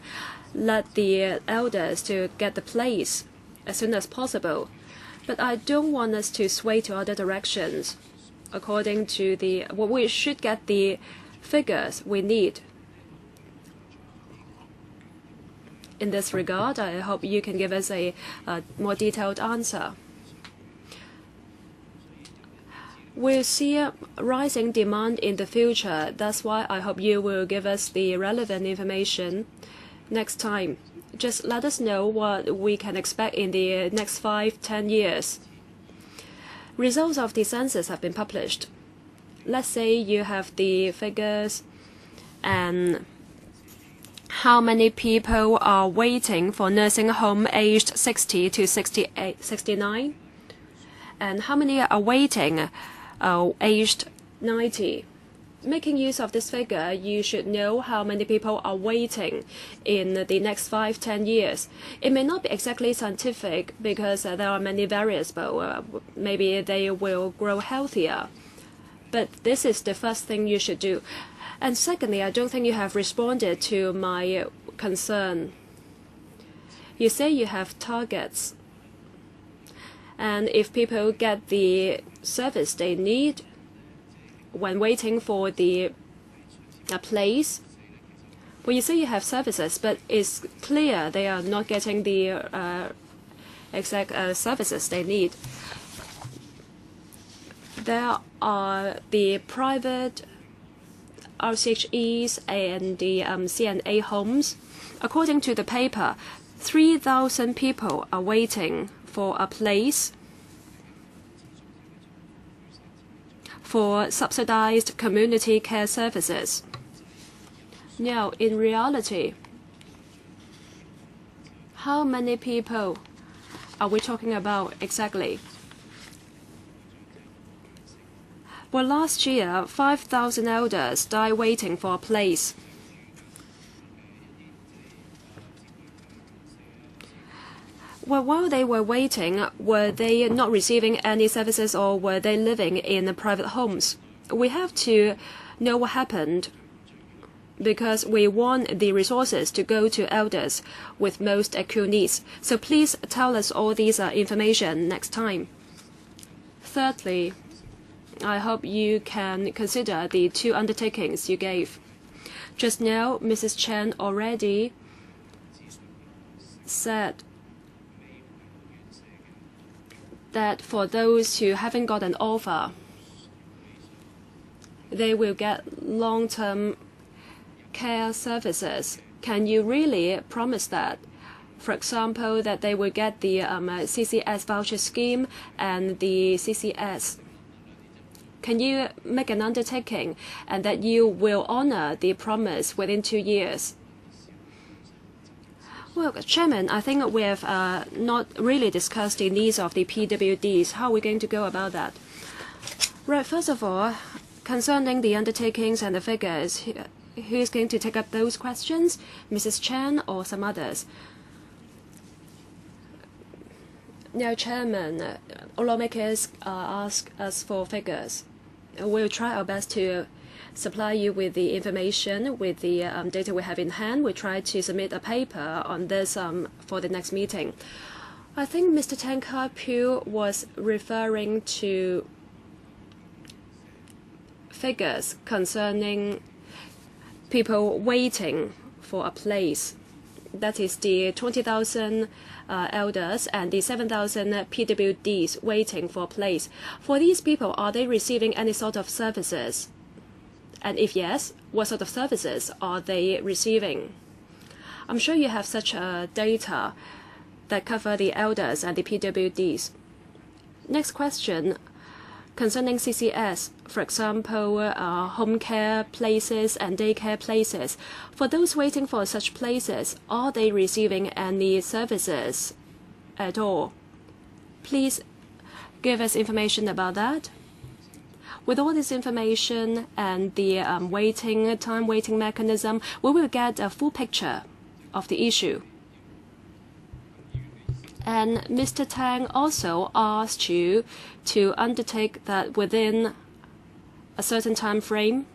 let the elders to get the place as soon as possible. But I don't want us to sway to other directions. According to we should get the figures we need. In this regard, I hope you can give us a more detailed answer. We'll see a rising demand in the future. That's why I hope you will give us the relevant information next time. Just let us know what we can expect in the next 5-10 years. Results of the census have been published. Let's say you have the figures and how many people are waiting for nursing home aged 60 to 69, and how many are waiting aged 90. Making use of this figure, you should know how many people are waiting in the next 5-10 years. It may not be exactly scientific because there are many variables. Maybe they will grow healthier. But this is the first thing you should do. And secondly, I don't think you have responded to my concern. You say you have targets. And if people get the service they need when waiting for the place, well, you say you have services, but it's clear they are not getting the exact services they need. There are the private RCHEs and the CNA homes. According to the paper, 3,000 people are waiting for a place for subsidized community care services. Now, in reality, how many people are we talking about exactly? Well, last year, 5,000 elders died waiting for a place. Well, while they were waiting, were they not receiving any services or were they living in private homes? We have to know what happened because we want the resources to go to elders with most acute needs. So please tell us all these information next time. Thirdly, I hope you can consider the 2 undertakings you gave. Just now, Mrs. Chen already said that for those who haven't got an offer, they will get long-term care services. Can you really promise that? For example, that they will get the CCS voucher scheme and the CCS. Can you make an undertaking and that you will honor the promise within 2 years? Well, Chairman, I think we have not really discussed the needs of the PWDs. How are we going to go about that? Right, first of all, concerning the undertakings and the figures, who's going to take up those questions? Mrs. Chen or some others? Now, Chairman, lawmakers ask us for figures. We'll try our best to supply you with the information, with the data we have in hand. We try to submit a paper on this for the next meeting. I think Mr. Tan Ka-piu was referring to figures concerning people waiting for a place. That is the 20,000 elders and the 7,000 PWDs waiting for a place. For these people, are they receiving any sort of services? And if yes, what sort of services are they receiving? I'm sure you have such data that cover the elders and the PWDs. Next question concerning CCS, for example, home care places and daycare places. For those waiting for such places, are they receiving any services at all? Please give us information about that. With all this information and the waiting mechanism, we will get a full picture of the issue. And Mr. Tang also asked you to undertake that within a certain time frame.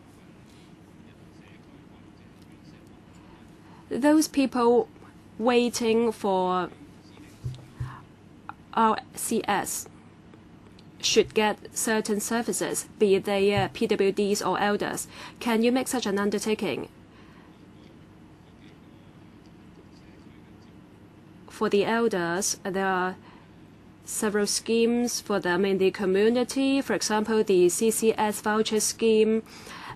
Those people waiting for RCS should get certain services, be they PWDs or elders. Can you make such an undertaking? For the elders, there are several schemes for them in the community. For example, the CCS voucher scheme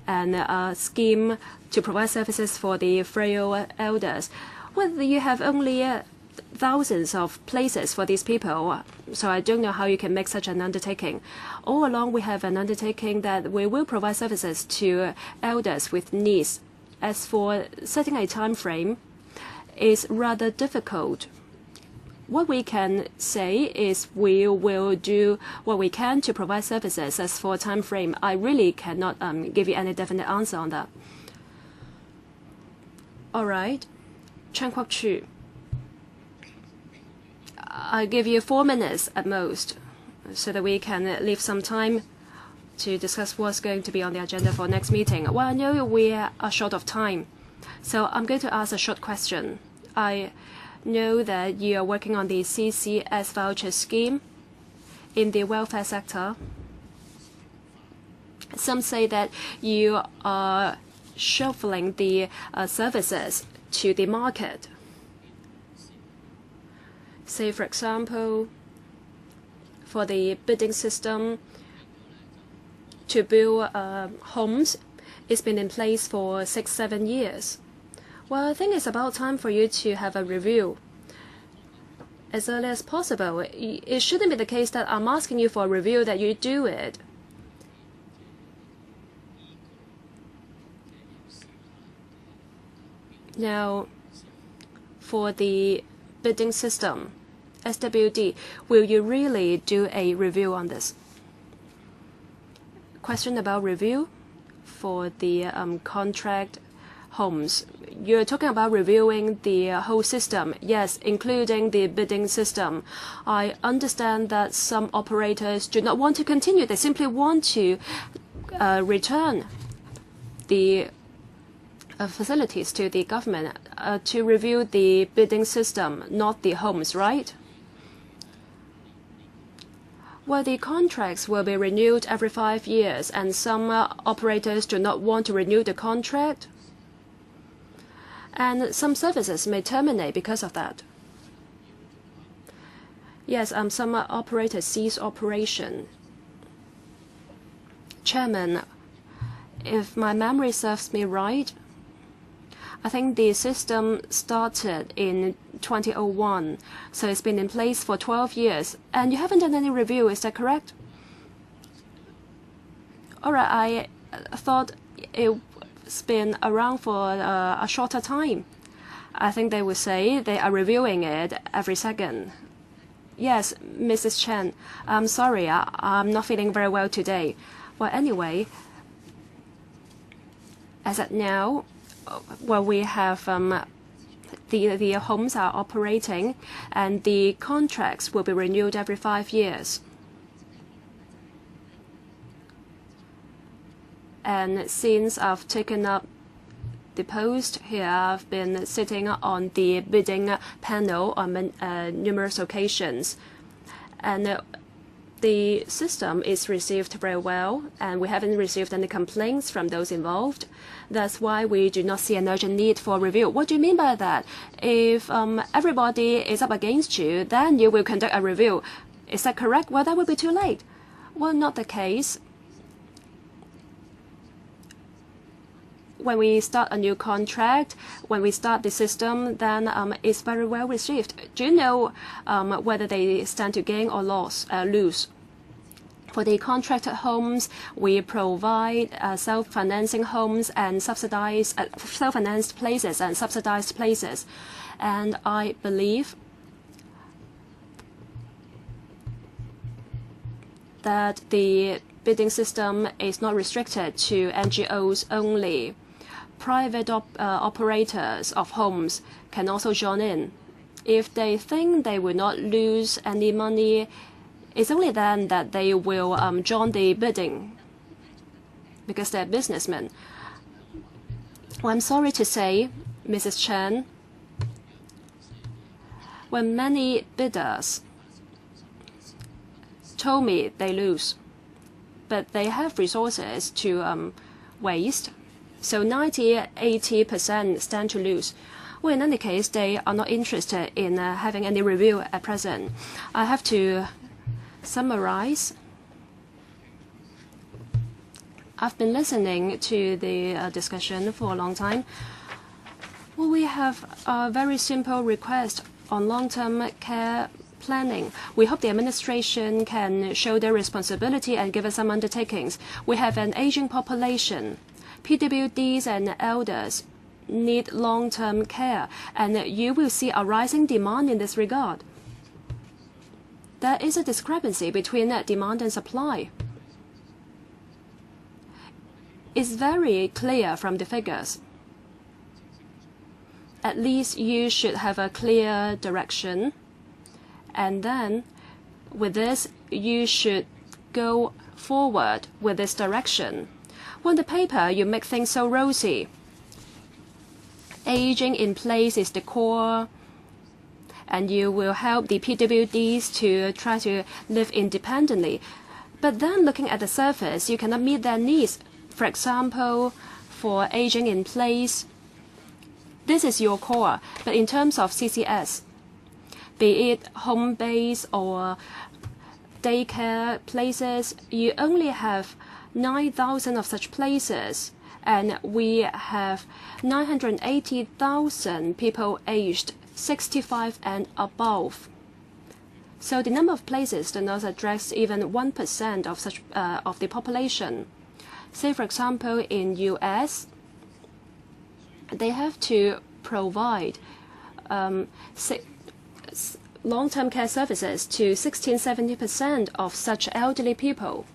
and a scheme to provide services for the frail elders. Well, you have only thousands of places for these people, so I don't know how you can make such an undertaking. All along, we have an undertaking that we will provide services to elders with needs. As for setting a time frame, is rather difficult. What we can say is we will do what we can to provide services. As for time frame, I really cannot give you any definite answer on that. All right, Chen Kwok-chu, I give you 4 minutes at most, so that we can leave some time to discuss what's going to be on the agenda for next meeting. Well, I know we are short of time, so I'm going to ask a short question. I know that you are working on the CCS voucher scheme in the welfare sector. Some say that you are shuffling the services to the market. Say, for example, for the bidding system to build homes, it's been in place for 6-7 years. Well, I think it's about time for you to have a review as early as possible. It shouldn't be the case that I'm asking you for a review that you do it. Now, for the bidding system, SWD, will you really do a review on this? Question about review for the contract homes. You're talking about reviewing the whole system. Yes, including the bidding system. I understand that some operators do not want to continue. They simply want to return the facilities to the government to review the bidding system, not the homes, right? Well, the contracts will be renewed every 5 years, and some operators do not want to renew the contract. And some services may terminate because of that. Yes, some operators cease operation. Chairman, if my memory serves me right, I think the system started in 2001, so it's been in place for 12 years, and you haven't done any review, is that correct? All right, I thought it's been around for a shorter time. I think they would say they are reviewing it every second. Yes, Mrs. Chen, I'm sorry, I'm not feeling very well today. Well, anyway, as at now, well, we have the homes are operating, and the contracts will be renewed every 5 years. And since I've taken up the post here, I've been sitting on the bidding panel on numerous occasions. And the system is received very well, and we haven't received any complaints from those involved. That's why we do not see an urgent need for review. What do you mean by that? If everybody is up against you, then you will conduct a review. Is that correct? Well, that would be too late. Well, not the case. When we start a new contract, when we start the system, then it's very well received. Do you know whether they stand to gain or lose? For the contracted homes, we provide self-financing homes and subsidized self-financed places and subsidized places. And I believe that the bidding system is not restricted to NGOs only. Private operators of homes can also join in. If they think they will not lose any money, it's only then that they will join the bidding because they're businessmen. Well, I'm sorry to say, Mrs. Chen, when many bidders told me they lose, but they have resources to waste, so 90–80% stand to lose. Well, in any case, they are not interested in having any review at present. I have to summarize. I've been listening to the discussion for a long time. Well, we have a very simple request on long-term care planning. We hope the administration can show their responsibility and give us some undertakings. We have an aging population. PWDs and elders need long-term care, and you will see a rising demand in this regard. There is a discrepancy between demand and supply. It's very clear from the figures. At least you should have a clear direction, and then with this you should go forward with this direction. On the paper, you make things so rosy. Aging in place is the core, and you will help the PWDs to try to live independently. But then looking at the surface, you cannot meet their needs. For example, for aging in place, this is your core. But in terms of CCS, be it home-based or daycare places, you only have 9,000 of such places, and we have 980,000 people aged 65 and above. So the number of places does not address even 1% of such of the population. Say, for example, in US, they have to provide long-term care services to 16–70% of such elderly people.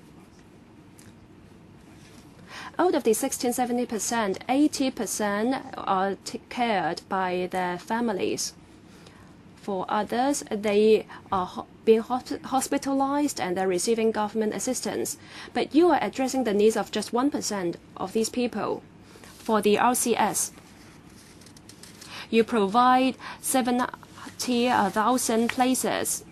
Out of the 16–70%, 80% are cared by their families. For others, they are being hospitalized and they're receiving government assistance. But you are addressing the needs of just 1% of these people. For the RCS, you provide 70,000 places.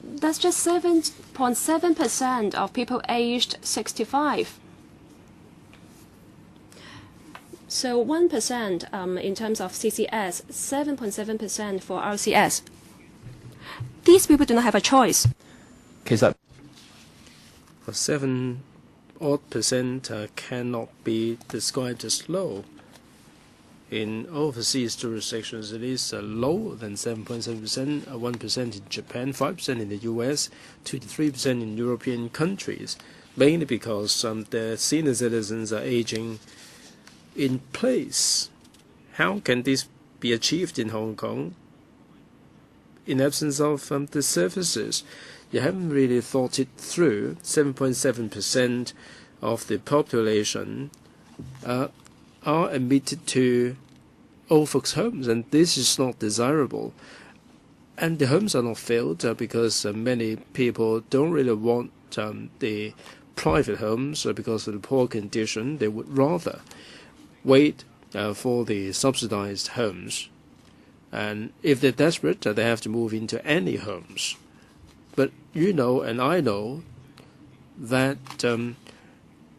That's just 7.7% of people aged 65. So 1% in terms of CCS, 7.7% for RCS. These people do not have a choice. 其實 7% cannot be described as low. In overseas jurisdictions, it is lower than 7.7%, 1% in Japan, 5% in the US, 2 to 3% in European countries, mainly because their senior citizens are aging in place. How can this be achieved in Hong Kong in absence of the services? You haven't really thought it through. 7.7% of the population are admitted to old folks' homes, and this is not desirable. And the homes are not filled because many people don't really want the private homes because of the poor condition. They would rather wait for the subsidized homes. And if they're desperate, they have to move into any homes. But you know, and I know, that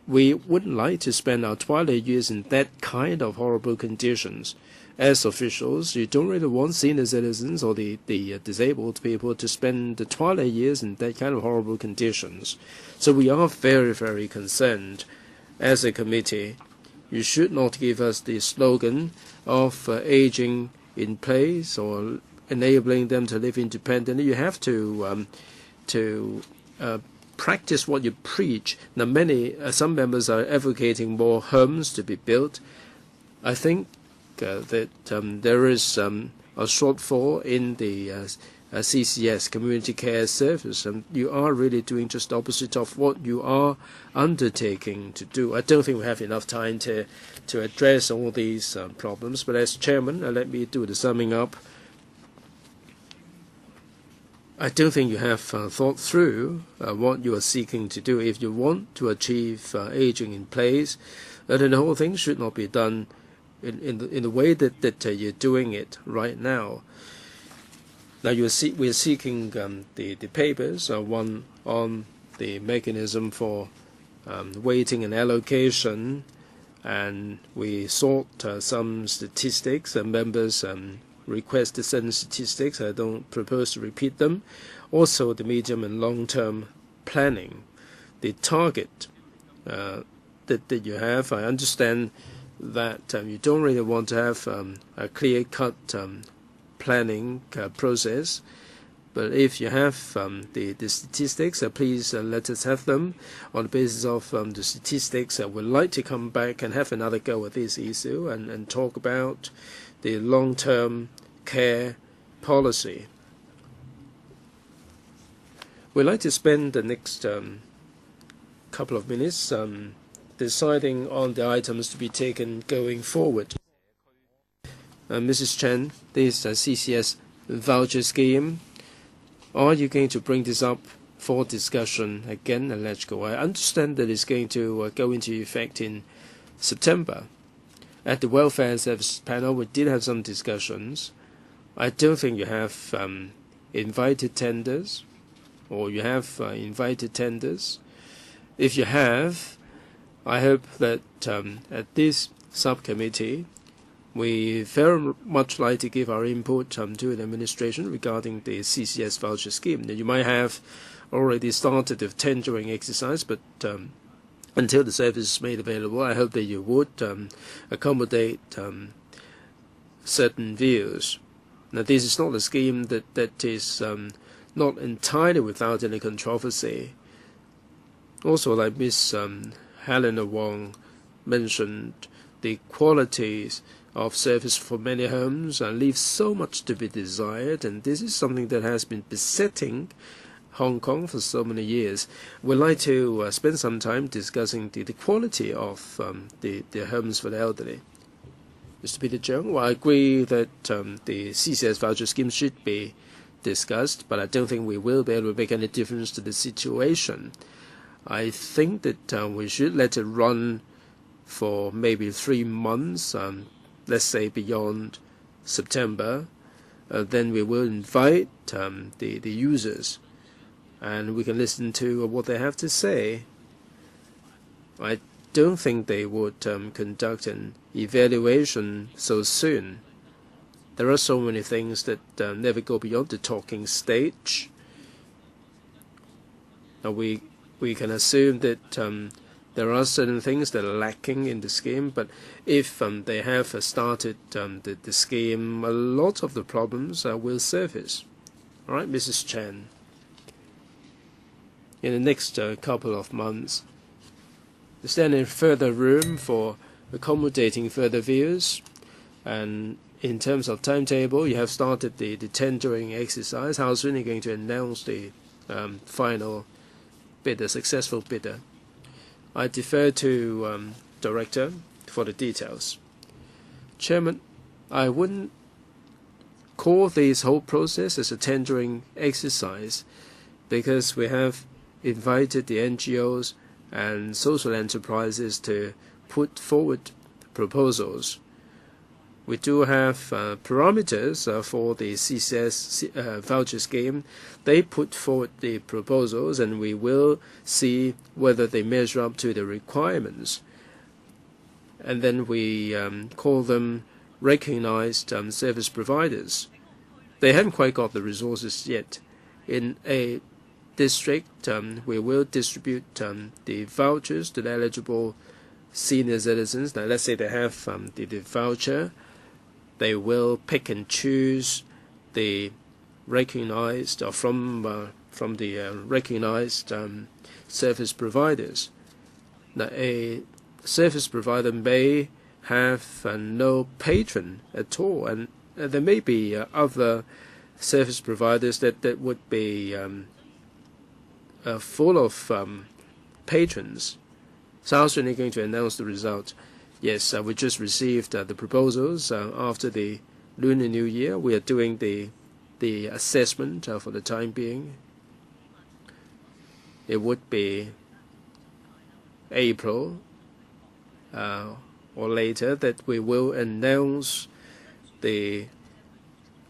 we wouldn't like to spend our twilight years in that kind of horrible conditions. As officials, you don't really want senior citizens or the disabled people to spend the twilight years in that kind of horrible conditions. So we are very, very concerned as a committee. You should not give us the slogan of aging in place or enabling them to live independently. You have to practice what you preach. Now, some members are advocating more homes to be built. I think that there is a shortfall in the CCS, Community Care Service, and you are really doing just the opposite of what you are undertaking to do. I don't think we have enough time to address all these problems, but as chairman, let me do the summing up. I don't think you have thought through what you are seeking to do. If you want to achieve aging in place, then the whole thing should not be done in the way that you're doing it right now. Now we're seeking the papers, one on the mechanism for weighting and allocation, and we sought some statistics, and members requested certain statistics. I don't propose to repeat them. Also, the medium and long-term planning, the target that you have. I understand that you don't really want to have a clear-cut planning process, but if you have the statistics, please let us have them. On the basis of the statistics, we'd like to come back and have another go at this issue and talk about the long-term care policy. We'd like to spend the next couple of minutes deciding on the items to be taken going forward. Mrs. Chen, this CCS voucher scheme, are you going to bring this up for discussion again? I understand that it's going to go into effect in September. At the Welfare Service panel, we did have some discussions. I don't think you have invited tenders, or you have invited tenders. If you have, I hope that at this subcommittee, we very much like to give our input to the administration regarding the CCS voucher scheme. Now, you might have already started the tendering exercise, but until the service is made available, I hope that you would accommodate certain views. Now, this is not a scheme that is not entirely without any controversy. Also, like Miss Helena Wong mentioned, the qualities of service for many homes leave so much to be desired, and this is something that has been besetting Hong Kong for so many years. We'd like to spend some time discussing the quality of the homes for the elderly. Mr. Peter Cheung, well, I agree that the CCS voucher scheme should be discussed, but I don't think we will be able to make any difference to the situation. I think that we should let it run for maybe 3 months, let's say beyond September. Then we will invite the users, and we can listen to what they have to say. I don't think they would conduct an evaluation so soon. There are so many things that never go beyond the talking stage. Now we can assume that there are certain things that are lacking in the scheme, but if they have started the scheme, a lot of the problems will surface. All right, Mrs. Chen. In the next couple of months, is there any further room for accommodating further views? And in terms of timetable, you have started the tendering exercise. How soon are you going to announce the final bidder, successful bidder? I defer to Director for the details. Chairman, I wouldn't call this whole process as a tendering exercise, because we have invited the NGOs and social enterprises to put forward proposals. We do have parameters for the CCS voucher scheme. They put forward the proposals, and we will see whether they measure up to the requirements. And then we call them recognized service providers. They haven't quite got the resources yet. In a district, we will distribute the vouchers to the eligible senior citizens. Now, let's say they have the voucher. They will pick and choose the recognized or from the recognized service providers. Now, a service provider may have no patron at all, and there may be other service providers that would be full of patrons. So how soon are you going to announce the result? Yes, we just received the proposals after the Lunar New Year. We are doing the assessment for the time being. It would be April or later that we will announce the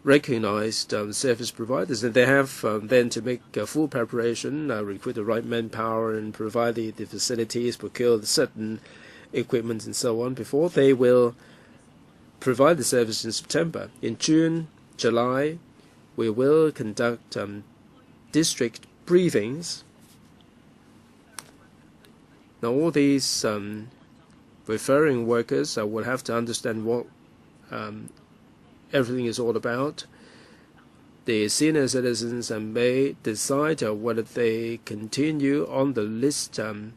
recognized service providers, and they have then to make full preparation, recruit the right manpower, and provide the facilities, procure the certain equipment, and so on, before they will provide the service in September. In June, July, we will conduct district briefings. Now, all these referring workers will have to understand what everything is all about. The senior citizens may decide whether they continue on the list, on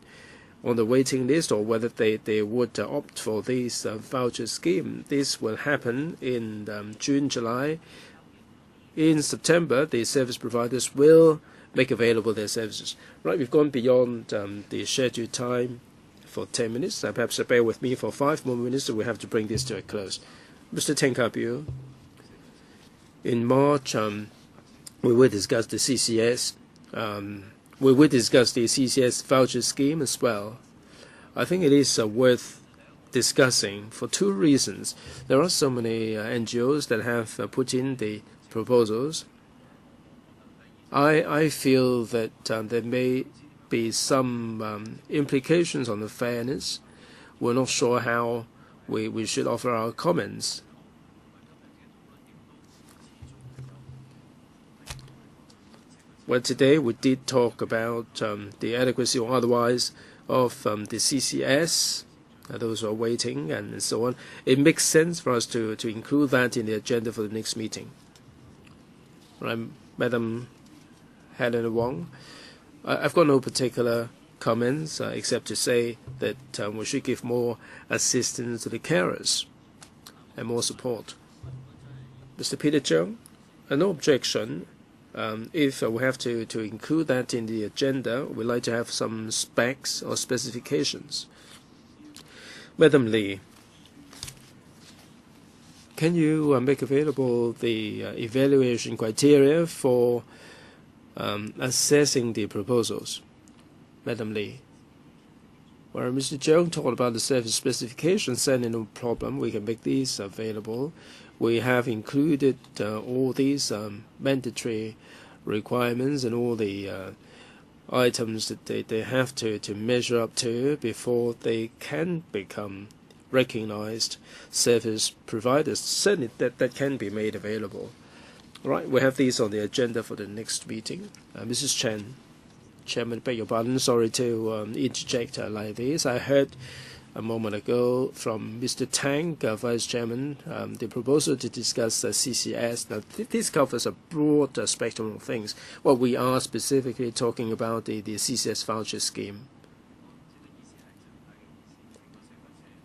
the waiting list, or whether they would opt for this voucher scheme. This will happen in June, July. In September, the service providers will make available their services. Right, we've gone beyond the scheduled time for 10 minutes. Perhaps bear with me for 5 more minutes, so we have to bring this to a close. Mr. Tenkabu, in March, we will discuss the CCS. We will discuss the CCS voucher scheme as well. I think it is worth discussing for 2 reasons. There are so many NGOs that have put in the proposals. I feel that there may be some implications on the fairness. We're not sure how we should offer our comments. Well, today we did talk about the adequacy or otherwise of the CCS, those who are waiting and so on. It makes sense for us to include that in the agenda for the next meeting. Right, Madam Helen Wong, I've got no particular comments except to say that we should give more assistance to the carers and more support. Mr. Peter Cheung, no objection. If we have to include that in the agenda, we'd like to have some specs or specifications. Madam Lee, can you make available the evaluation criteria for assessing the proposals? Madam Lee. Well, Mr. Cheung talked about the service specifications, and no problem, we can make these available. We have included all these mandatory requirements and all the items that they have to measure up to before they can become recognized service providers. Certainly that can be made available. All right, we have these on the agenda for the next meeting. Mrs. Chen, Chairman, beg your pardon, sorry to interject like this. I heard a moment ago from Mr. Tang, Vice Chairman, the proposal to discuss CCS. Now, this covers a broad spectrum of things. Well, we are specifically talking about the CCS voucher scheme.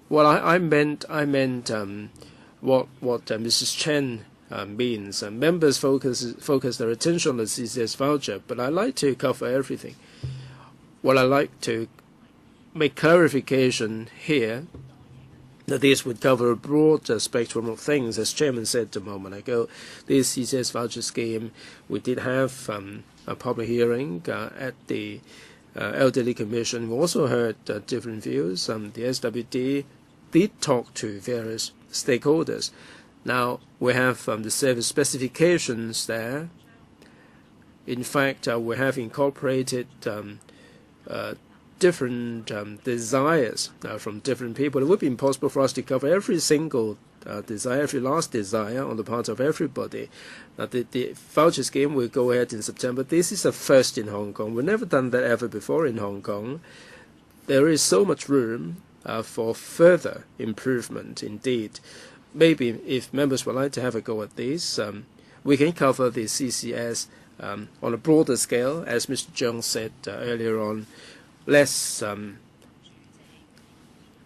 Well, I meant what Mrs. Chen means. Members focus their attention on the CCS voucher, but I like to cover everything. Well, I like to make clarification here that this would cover a broad spectrum of things. As Chairman said a moment ago, this CCS voucher scheme, we did have a public hearing at the Elderly Commission. We also heard different views. The SWD did talk to various stakeholders. Now, we have the service specifications there. In fact, we have incorporated different desires from different people. It would be impossible for us to cover every single desire, every last desire on the part of everybody. Now, the voucher scheme will go ahead in September. This is a first in Hong Kong. We've never done that ever before in Hong Kong. There is so much room for further improvement indeed. Maybe if members would like to have a go at this, we can cover the CCS on a broader scale. As Mr. Cheung said earlier on, let's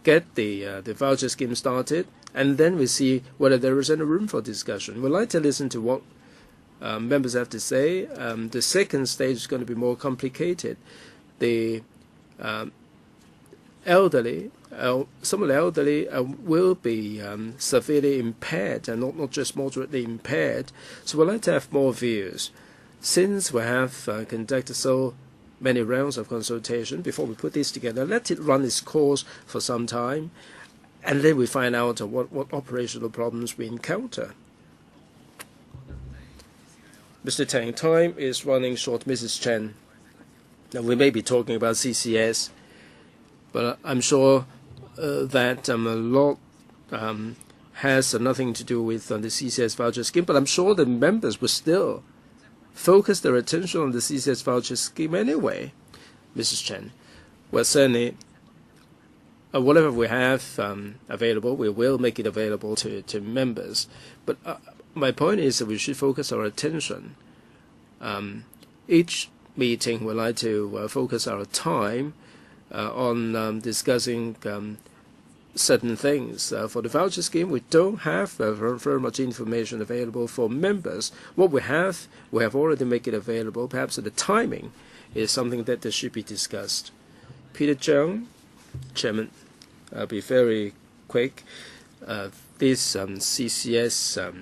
get the voucher scheme started, and then we see whether there is any room for discussion. We'd like to listen to what members have to say. The second stage is going to be more complicated. The elderly, some of the elderly will be severely impaired, and not just moderately impaired. So we'd like to have more views. Since we have conducted so many rounds of consultation before we put this together, let it run its course for some time, and then we find out what operational problems we encounter. Mr. Tang, time is running short. Mrs. Chen, now we may be talking about CCS, but I'm sure that a lot has nothing to do with the CCS voucher scheme, but I'm sure the members will still focus their attention on the CCS voucher scheme anyway. Mrs. Chen, well, certainly, whatever we have available, we will make it available to members. But my point is that we should focus our attention. Each meeting, we'd like to focus our time on discussing certain things. For the voucher scheme, we don't have very much information available for members. What we have already made it available. Perhaps the timing is something that should be discussed. Peter Cheung, Chairman, I'll be very quick. This CCS,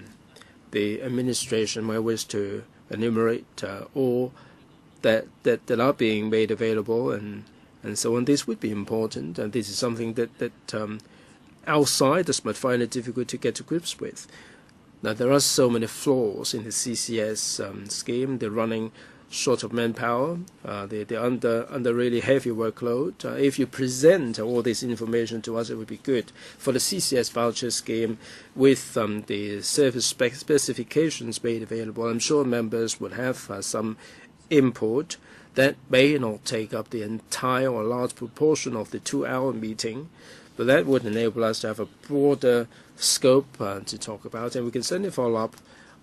the administration might wish to enumerate all that are being made available and so on. This would be important, and this is something that outsiders might find it difficult to get to grips with. Now, there are so many flaws in the CCS scheme. They're running short of manpower. They're under really heavy workload. If you present all this information to us, it would be good. For the CCS voucher scheme, with the service specifications made available, I'm sure members would have some input. That may not take up the entire or large proportion of the 2-hour meeting, but that would enable us to have a broader scope to talk about, and we can certainly follow up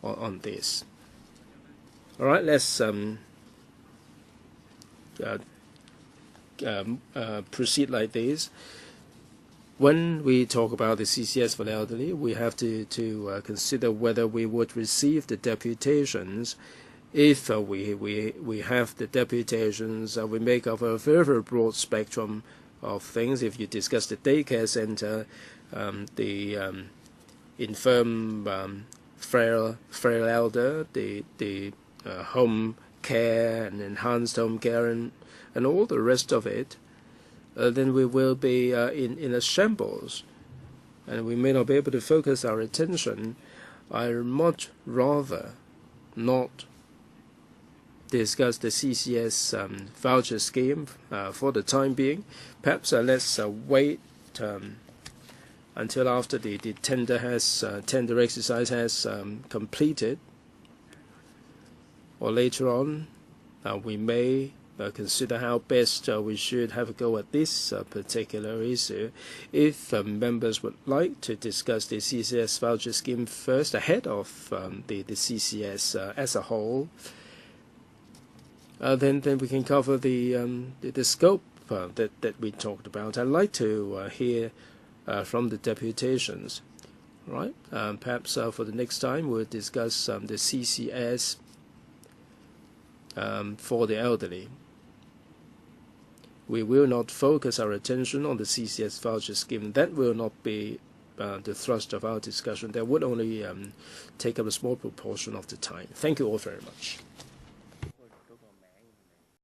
on this. All right, let's proceed like this. When we talk about the CCS for the elderly, we have to consider whether we would receive the deputations. If we have the deputations, we make up a very broad spectrum of things. If you discuss the daycare center, the infirm, frail elder, the home care and enhanced home care, and all the rest of it, then we will be in a shambles, and we may not be able to focus our attention. I'd much rather not discuss the CCS voucher scheme for the time being. Perhaps let's wait until after the tender exercise has completed, or later on we may consider how best we should have a go at this particular issue. If members would like to discuss the CCS voucher scheme first ahead of the CCS as a whole, then we can cover the scope that we talked about. I'd like to hear from the deputations. Right? Perhaps for the next time we'll discuss the CCS for the elderly. We will not focus our attention on the CCS voucher scheme. That will not be the thrust of our discussion. That would only take up a small proportion of the time. Thank you all very much.